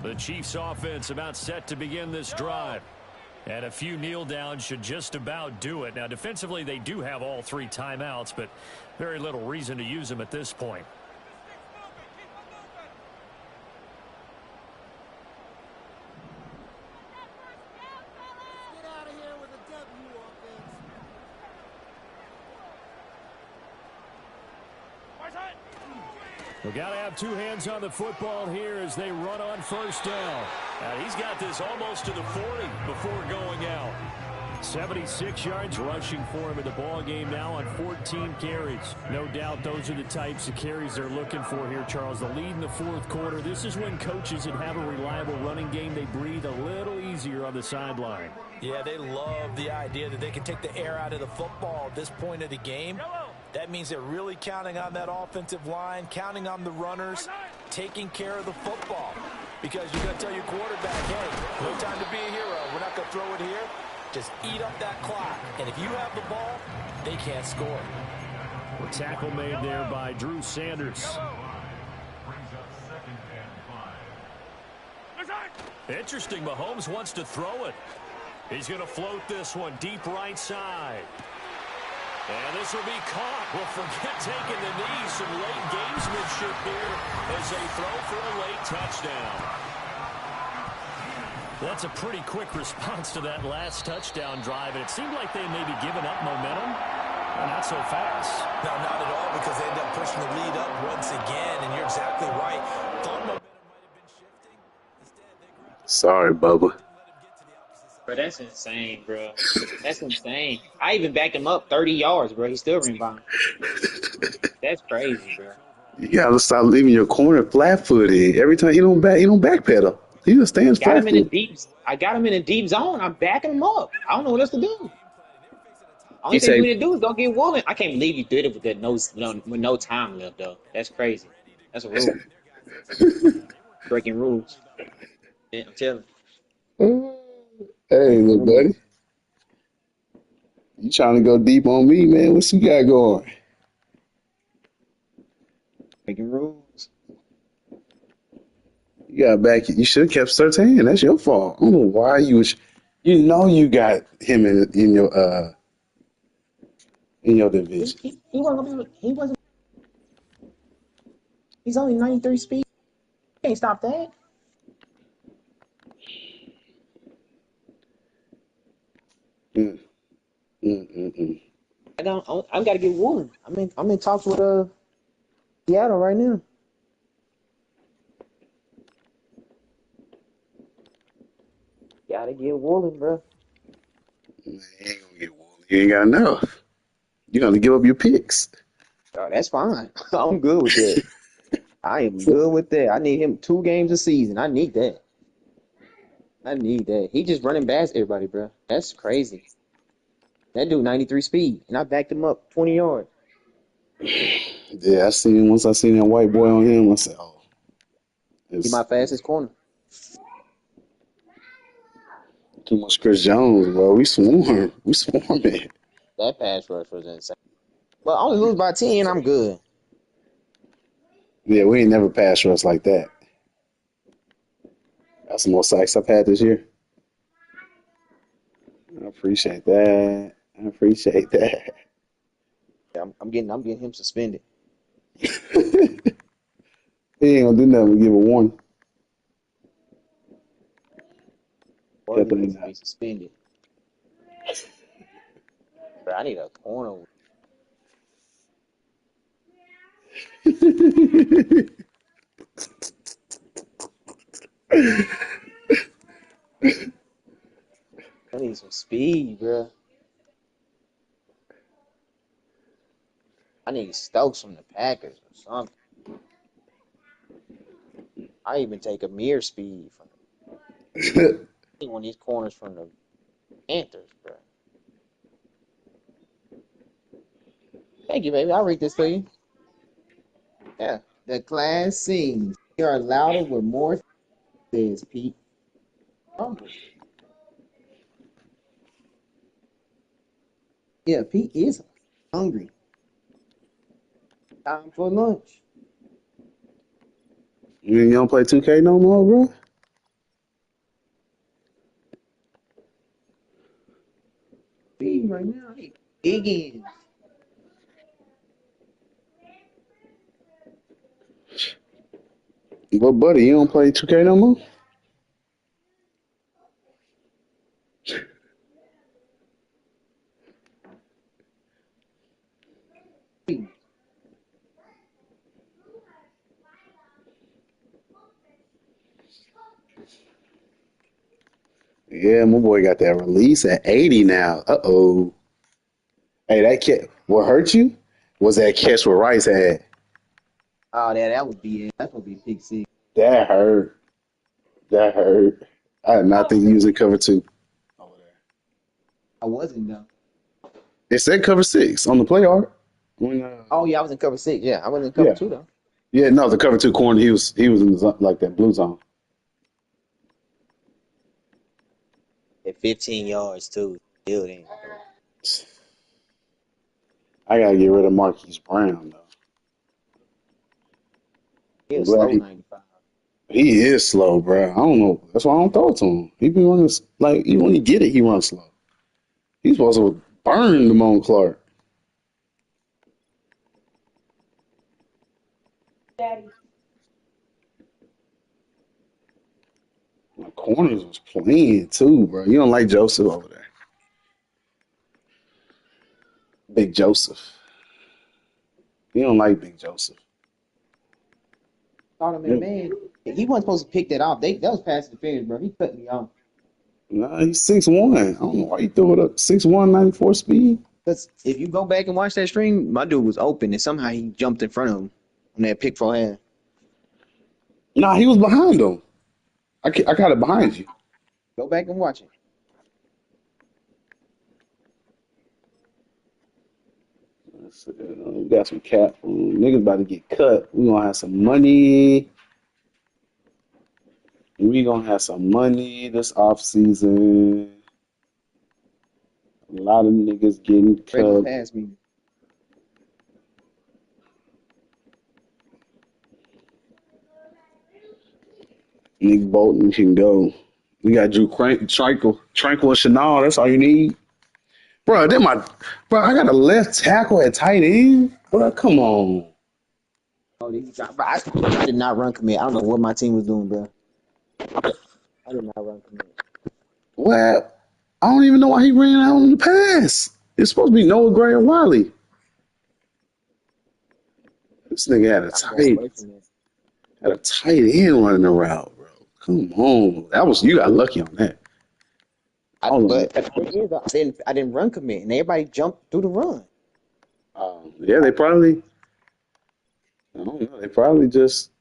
The Chiefs offense about set to begin this drive. And a few kneel downs should just about do it. Now defensively they do have all 3 timeouts, but very little reason to use them at this point. We've got to have 2 hands on the football here as they run on first down. He's got this almost to the 40 before going out. 76 yards rushing for him in the ball game now on 14 carries. No doubt those are the types of carries they're looking for here, Charles. The lead in the fourth quarter. This is when coaches that have a reliable running game, they breathe a little easier on the sideline. Yeah, they love the idea that they can take the air out of the football at this point of the game. That means they're really counting on that offensive line, counting on the runners, taking care of the football. Because you're going to tell your quarterback, hey, no time to be a hero. We're not going to throw it here. Just eat up that clock. And if you have the ball, they can't score. A tackle made there by Drew Sanders. Interesting, Mahomes wants to throw it. He's going to float this one deep right side. And this will be caught. Well, forget taking the knee. Some late gamesmanship here as they throw for a late touchdown. That's a pretty quick response to that last touchdown drive. And it seemed like they may be giving up momentum. Well, not so fast. No, not at all, because they end up pushing the lead up once again. And you're exactly right. Thought momentum might have been shifting. Instead, they grabbed. Sorry, Bubba. Bro, that's insane, bro. That's insane. I even backed him up 30 yards, bro. He still rebounded. That's crazy, bro. You gotta stop leaving your corner flat-footed. Every time you don't backpedal. He just stands Got him in a flat-footed. deep. I got him in a deep zone. I'm backing him up. I don't know what else to do. Only He thing said- you need to do is don't get woolen. I can't believe you did it with that with no time left, though. That's crazy. That's a rule. Breaking rules. Yeah, I'm telling you. Hey, Making little rules. buddy. You trying to go deep on me, man? What you got going? Making rules. You got back. You should have kept Sertan. That's your fault. I don't know why you was. You know you got him in your division. He wasn't gonna be. He wasn't. He's only 93 speed. Can't stop that. Mm, mm. I got to get Woolen. I'm in talks with Seattle right now. Gotta get Woolen, bro. You ain't gonna get one. You ain't got enough. You're gonna give up your picks. Oh, that's fine. I'm good with that. I am good with that. I need him 2 games a season. I need that. I need that. He just running past everybody, bro. That's crazy. That dude 93 speed, and I backed him up 20 yards. Yeah, once I seen that white boy on him, I said, oh, He my it's fastest corner. too much Chris Jones, bro. We swarm. We swarming. That pass rush was insane. But I only lose by 10. I'm good. Yeah, we ain't never passed rush like that. Got some more sacks I've had this year. I appreciate that. I appreciate that. I'm getting him suspended. He ain't gonna do nothing but give a warning. Oregon Definitely needs to not. be suspended. Bro, I need a corner. I need some speed, bro. I need Stokes from the Packers or something. I even take a mere speed from one of these corners from the Panthers, bro. Thank you, baby. I'll read this to you. Yeah. The class sings. We are louder with more says Pete. Hungry. Yeah, Pete is hungry. Time for lunch. You don't play 2K no more, bro? Speed right now. I need big ends. But buddy, you don't play 2K no more? Speed. Yeah, my boy got that release at 80 now. Uh-oh. Hey, that catch, what hurt you was that catch where Rice had. Oh, yeah, that would be it. That's gonna be pick six. That hurt. That hurt. I did not think he was in cover two over there. I wasn't though. It said cover six on the play art. When, Oh yeah, I was in cover six. Yeah, I wasn't in cover yeah. two though. Yeah, no, the cover two corner, he was in the like that blue zone. At 15 yards too. Still didn't. I gotta get rid of Marquise Brown though. He I'm was glad slow 95. he is slow, bro. I don't know. That's why I don't throw it to him. He be running like even when he get it, he runs slow. He's supposed to burn Damone Clark. My corners was playing too, bro. You don't like Joseph over there. Big Joseph. You don't like Big Joseph. Thought him in Yeah. man. He wasn't supposed to pick that off. That was pass interference, bro. He cut me off. Nah, he's 6'1". I don't know why you threw it up. 6'1", 94 speed. Because if you go back and watch that stream, my dude was open and somehow he jumped in front of him on that pick for hand. Nah, he was behind him. I got it behind you. Go back and watch it. We got some cap. Niggas about to get cut. We gonna have some money. We gonna have some money this off season. lot of niggas getting Brady cut. passed me. Nick Bolton can go. We got Drew Tranquil and Chanel. That's all you need. Bro, I got a left tackle at tight end. Bro, come on. Oh, bro, I did not run commit. I don't know what my team was doing, bro. I did not run commit. Well, I don't even know why he ran out on the pass. It's supposed to be Noah Gray or Wiley. This nigga had a tight end running the route, bro. Come on. You got lucky on that. But the thing is, I didn't run commit, and everybody jumped through the run. Yeah, they probably. I don't know. They probably just.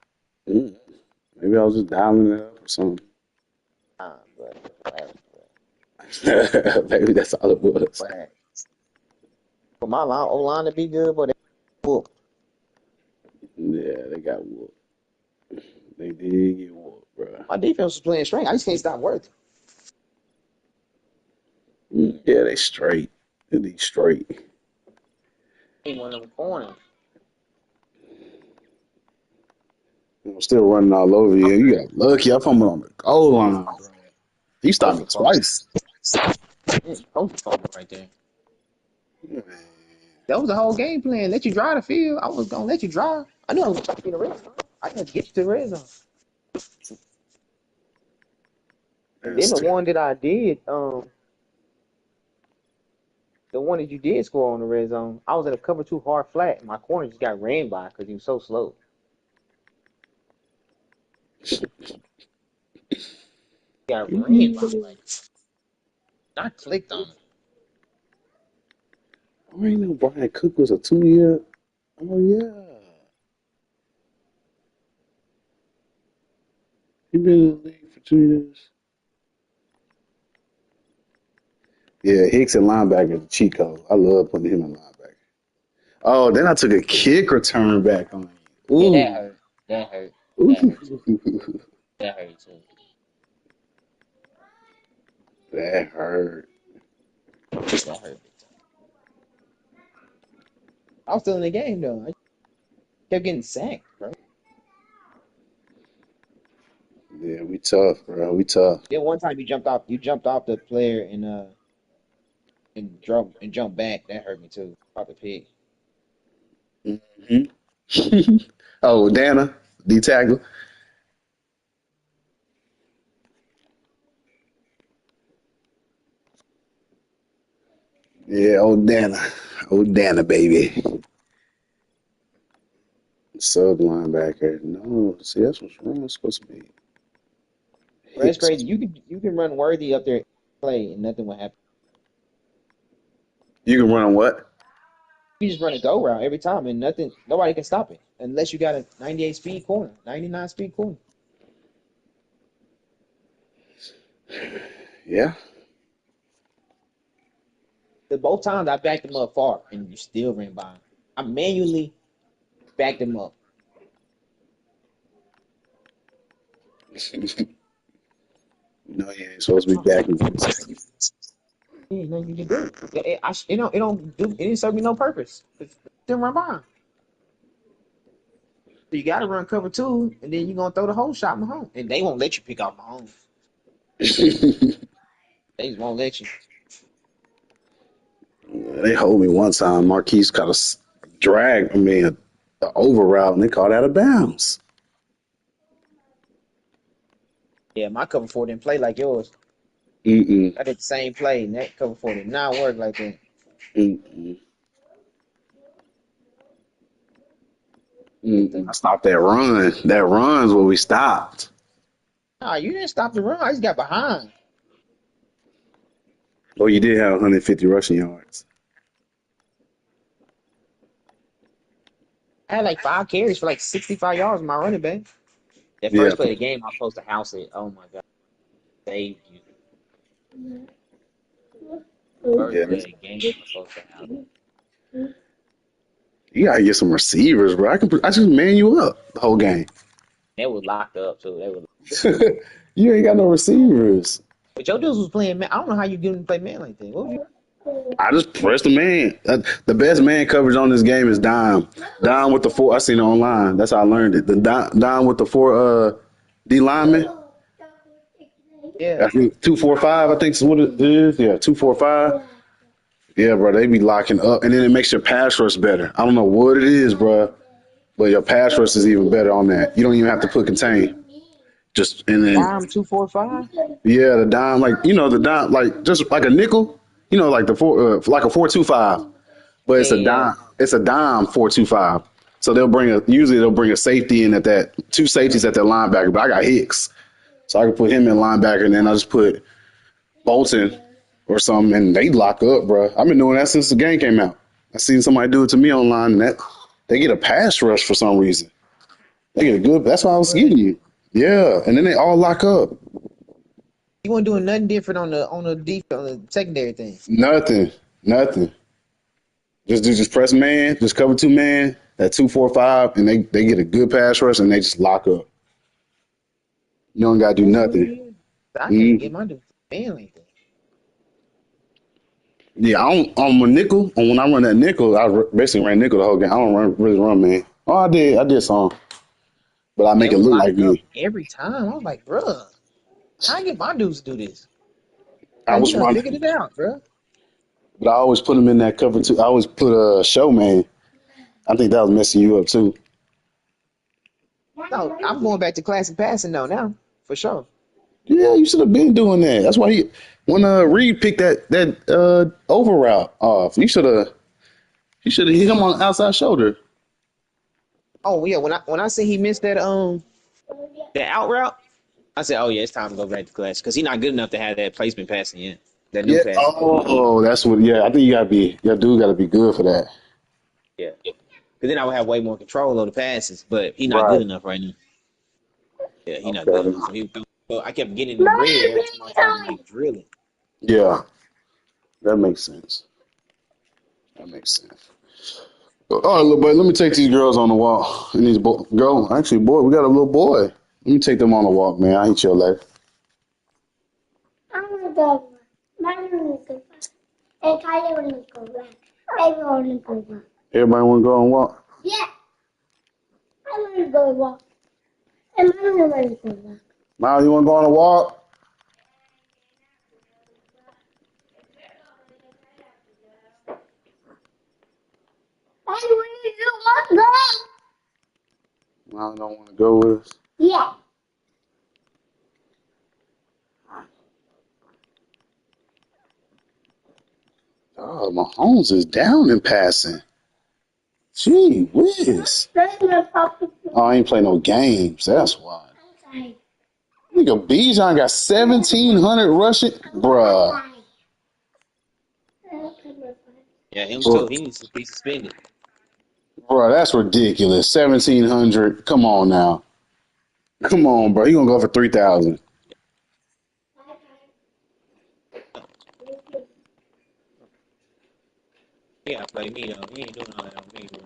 Maybe I was just dialing it up or something. Maybe that's all it was. For my O-line to be good, but they whooped. Yeah, they got whooped. They did get whooped, bro. My defense was playing straight. I just can't stop working. Yeah, they straight. They straight. One of them corners. I'm still running all over you. You got lucky. I fumbled on the goal line, bro. You stopped me twice. Right there. That was the whole game plan. Let you drive the field. I was gonna let you drive. I knew I was trying to be in the red zone. I had to get you to the red zone. And then the one that I did, the one that you did score on the red zone, I was at a cover 2 hard flat, and my corner just got ran by because he was so slow. Got ran by, like, I clicked on it. I ain't know Brian Cook was a 2-year. Oh, yeah. He been in the league for 2 years. Yeah, Hicks and linebacker, the cheat code. I love putting him in linebacker. Oh, then I took a kick return back on you. Ooh. Yeah, that hurt. That hurt too. That hurt too. That hurt. That hurt. I was still in the game though. I kept getting sacked, bro. Yeah, we tough, bro. We tough. Then one time you jumped off the player and jumped back. That hurt me too. Off the pick. Mm-hmm. Oh, Dana, D tackle. Yeah, old Dana, baby. Sub linebacker. No, see, that's what's wrong. It's supposed to be. Bro, that's crazy. You can run Worthy up there, play, and nothing will happen. You can run on what? You just run a go route every time, and nobody can stop it unless you got a 98 speed corner, 99 speed corner. Yeah. Both times I backed him up far, and you still ran by him. I manually backed him up. No, you ain't supposed to be backing. Yeah, no, you can do it. It didn't serve me no purpose. It didn't run by him. So you got to run cover 2, and then you're going to throw the whole shot Mahomes. And they won't let you pick off Mahomes. They just won't let you. They hold me one time. Marquise caught an over route, and they caught out of bounds. Yeah, my cover 4 didn't play like yours. I did the same play, and that cover 4 did not work like that. I stopped that run. That run's where we stopped. Nah, you didn't stop the run. I just got behind. Oh, you did have 150 rushing yards. I had like 5 carries for like 65 yards with my running back. That first play of the game, I was supposed to house it. Oh, my God. Saved you. First play of the game, I was supposed to house it. You gotta get some receivers, bro. I just man you up the whole game. They was locked up, too. You ain't got no receivers. But your dudes was playing man. I don't know how you get him to play man like that. What was you? I just press the man. The best man coverage on this game is dime. Dime with the four. I seen it online. That's how I learned it. The dime with the four D linemen. Yeah. I think 2-4-5. I think is what it is. Yeah, 2-4-5. Yeah, bro. They be locking up, and then it makes your pass rush better. I don't know what it is, bro, but your pass rush is even better on that. You don't even have to put contain. Just and then Dime 245. yeah, the dime the dime like just like a nickel. Like the four like a 4-2-5. But it's a Yeah. dime. It's a dime 4-2-5. So usually they'll bring a safety in at that two safeties at that linebacker. But I got Hicks, so I can put him in linebacker, and then I just put Bolton or something, and they lock up, bro. I've been doing that since the game came out. I seen somebody do it to me online, and that they get a pass rush for some reason. They get a good. That's why I was getting you. Yeah, and then they all lock up. You weren't doing nothing different on the secondary thing. Nothing. Just press man, just cover two man at 2-4-5, and they get a good pass rush and they just lock up. You don't gotta do nothing. I can't get my dude man like that. Yeah, I don't on my nickel. When I run that nickel, basically ran nickel the whole game. I don't really run man. Oh, I did some, but I make They it was look like locking up me. every time. I was like, bruh, how I get my dudes to do this? I Like, he was done figured running, it out, bruh. but I always put them in that cover too. I always put a show man. I think that was messing you up too. No, I'm going back to classic passing though now, for sure. Yeah, you should have been doing that. That's why when Reed picked that over route off, you should have hit him on the outside shoulder. Oh yeah, when I say he missed that out route, I said, oh yeah, it's time to go back to class because he's not good enough to have that placement passing yet. That new Yeah. pass. Oh, that's what. Yeah, I think your dude got to be good for that. Yeah. Because then I would have way more control of the passes, but he's not good Right. enough right now. Yeah, he's not good Okay. enough. So I kept getting in the red every time I tried to like drill it. Yeah, that makes sense. That makes sense. All right, little boy, let me take these girls on the walk. And these actually, boy, we got a little boy. Let me take them on the walk, man. I ain't your later. I'm gonna go. I'm gonna go. And Kylie wanna go back. Baby wanna go back. Everybody want to go on walk? Yeah, I wanna go walk. And Mommy wanna go back. Miles, you want to go on a walk? I wanna go. Miles don't want to go with us. Yeah. Oh, Mahomes is down in passing. Gee whiz. That's my papa. Oh, I ain't play no games. That's why. I'm sorry. Nigga, Bijan got 1,700 rushing. Bruh. Yeah, him too. He needs to be suspended. Bruh, that's ridiculous. 1,700. Come on now. Come on, bro. He gonna go for 3,000. He gotta play me though. He ain't doing all that on me, bro.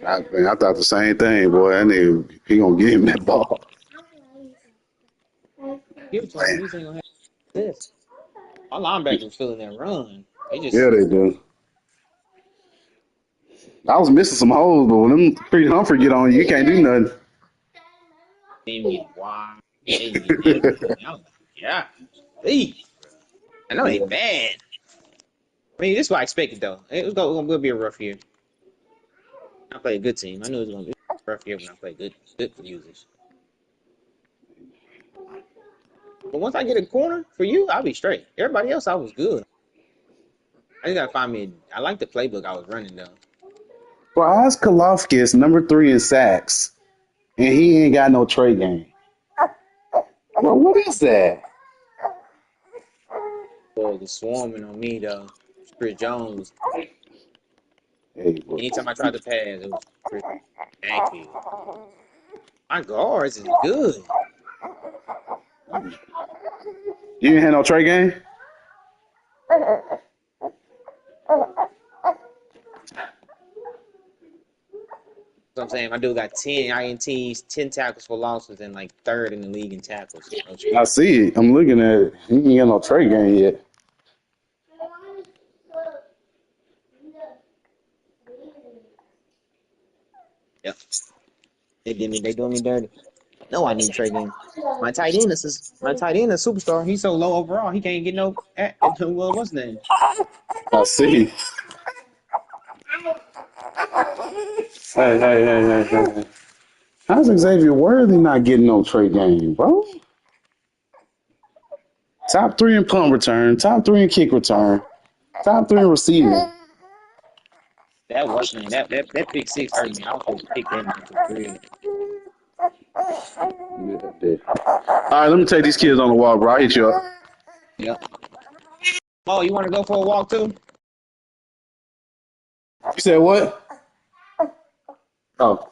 I thought the same thing, boy. That nigga, he gonna get him that ball. Give it to him. He's ain't gonna have this. My linebackers feeling that run. They just Yeah, they do. I was missing some holes, but when them Creed Humphrey get on you, you can't do nothing. didn't get wide. They didn't get everything. I was like, yeah, please. I know they bad. I mean, this is what I expected though. It was gonna be a rough year. I played a good team. I knew it was gonna be a rough year when I played good users. But once I get a corner for you, I'll be straight. Everybody else, I was good. I just gotta find me. I like the playbook I was running though. Bro, how's Kalofkis number 3 in sacks, and he ain't got no trade game? Bro, what is that? Boy, the swarming on me though. Chris Jones. Hey, bro. Anytime I tried to pass, it was Chris backfield. My guards is good. You ain't had no trade game? So I'm saying my dude got 10 INTs, 10 tackles for losses, and like third in the league in tackles. I see it. I'm looking at it. He ain't got no trade game yet. Yep. They doing me dirty. No, I need Trey game. My tight end is a superstar. He's so low overall. He can't get no. Well, what's his name? I see. Hey. How's Xavier Worthy not getting no trade game, bro? Top 3 in punt return, top 3 in kick return, top 3 in receiving. That was that pick six hurt me. I was supposed to pick that man for three. All right, let me take these kids on the walk, bro. I'll hit you up. Yep. Oh, you want to go for a walk too? You said what? Oh.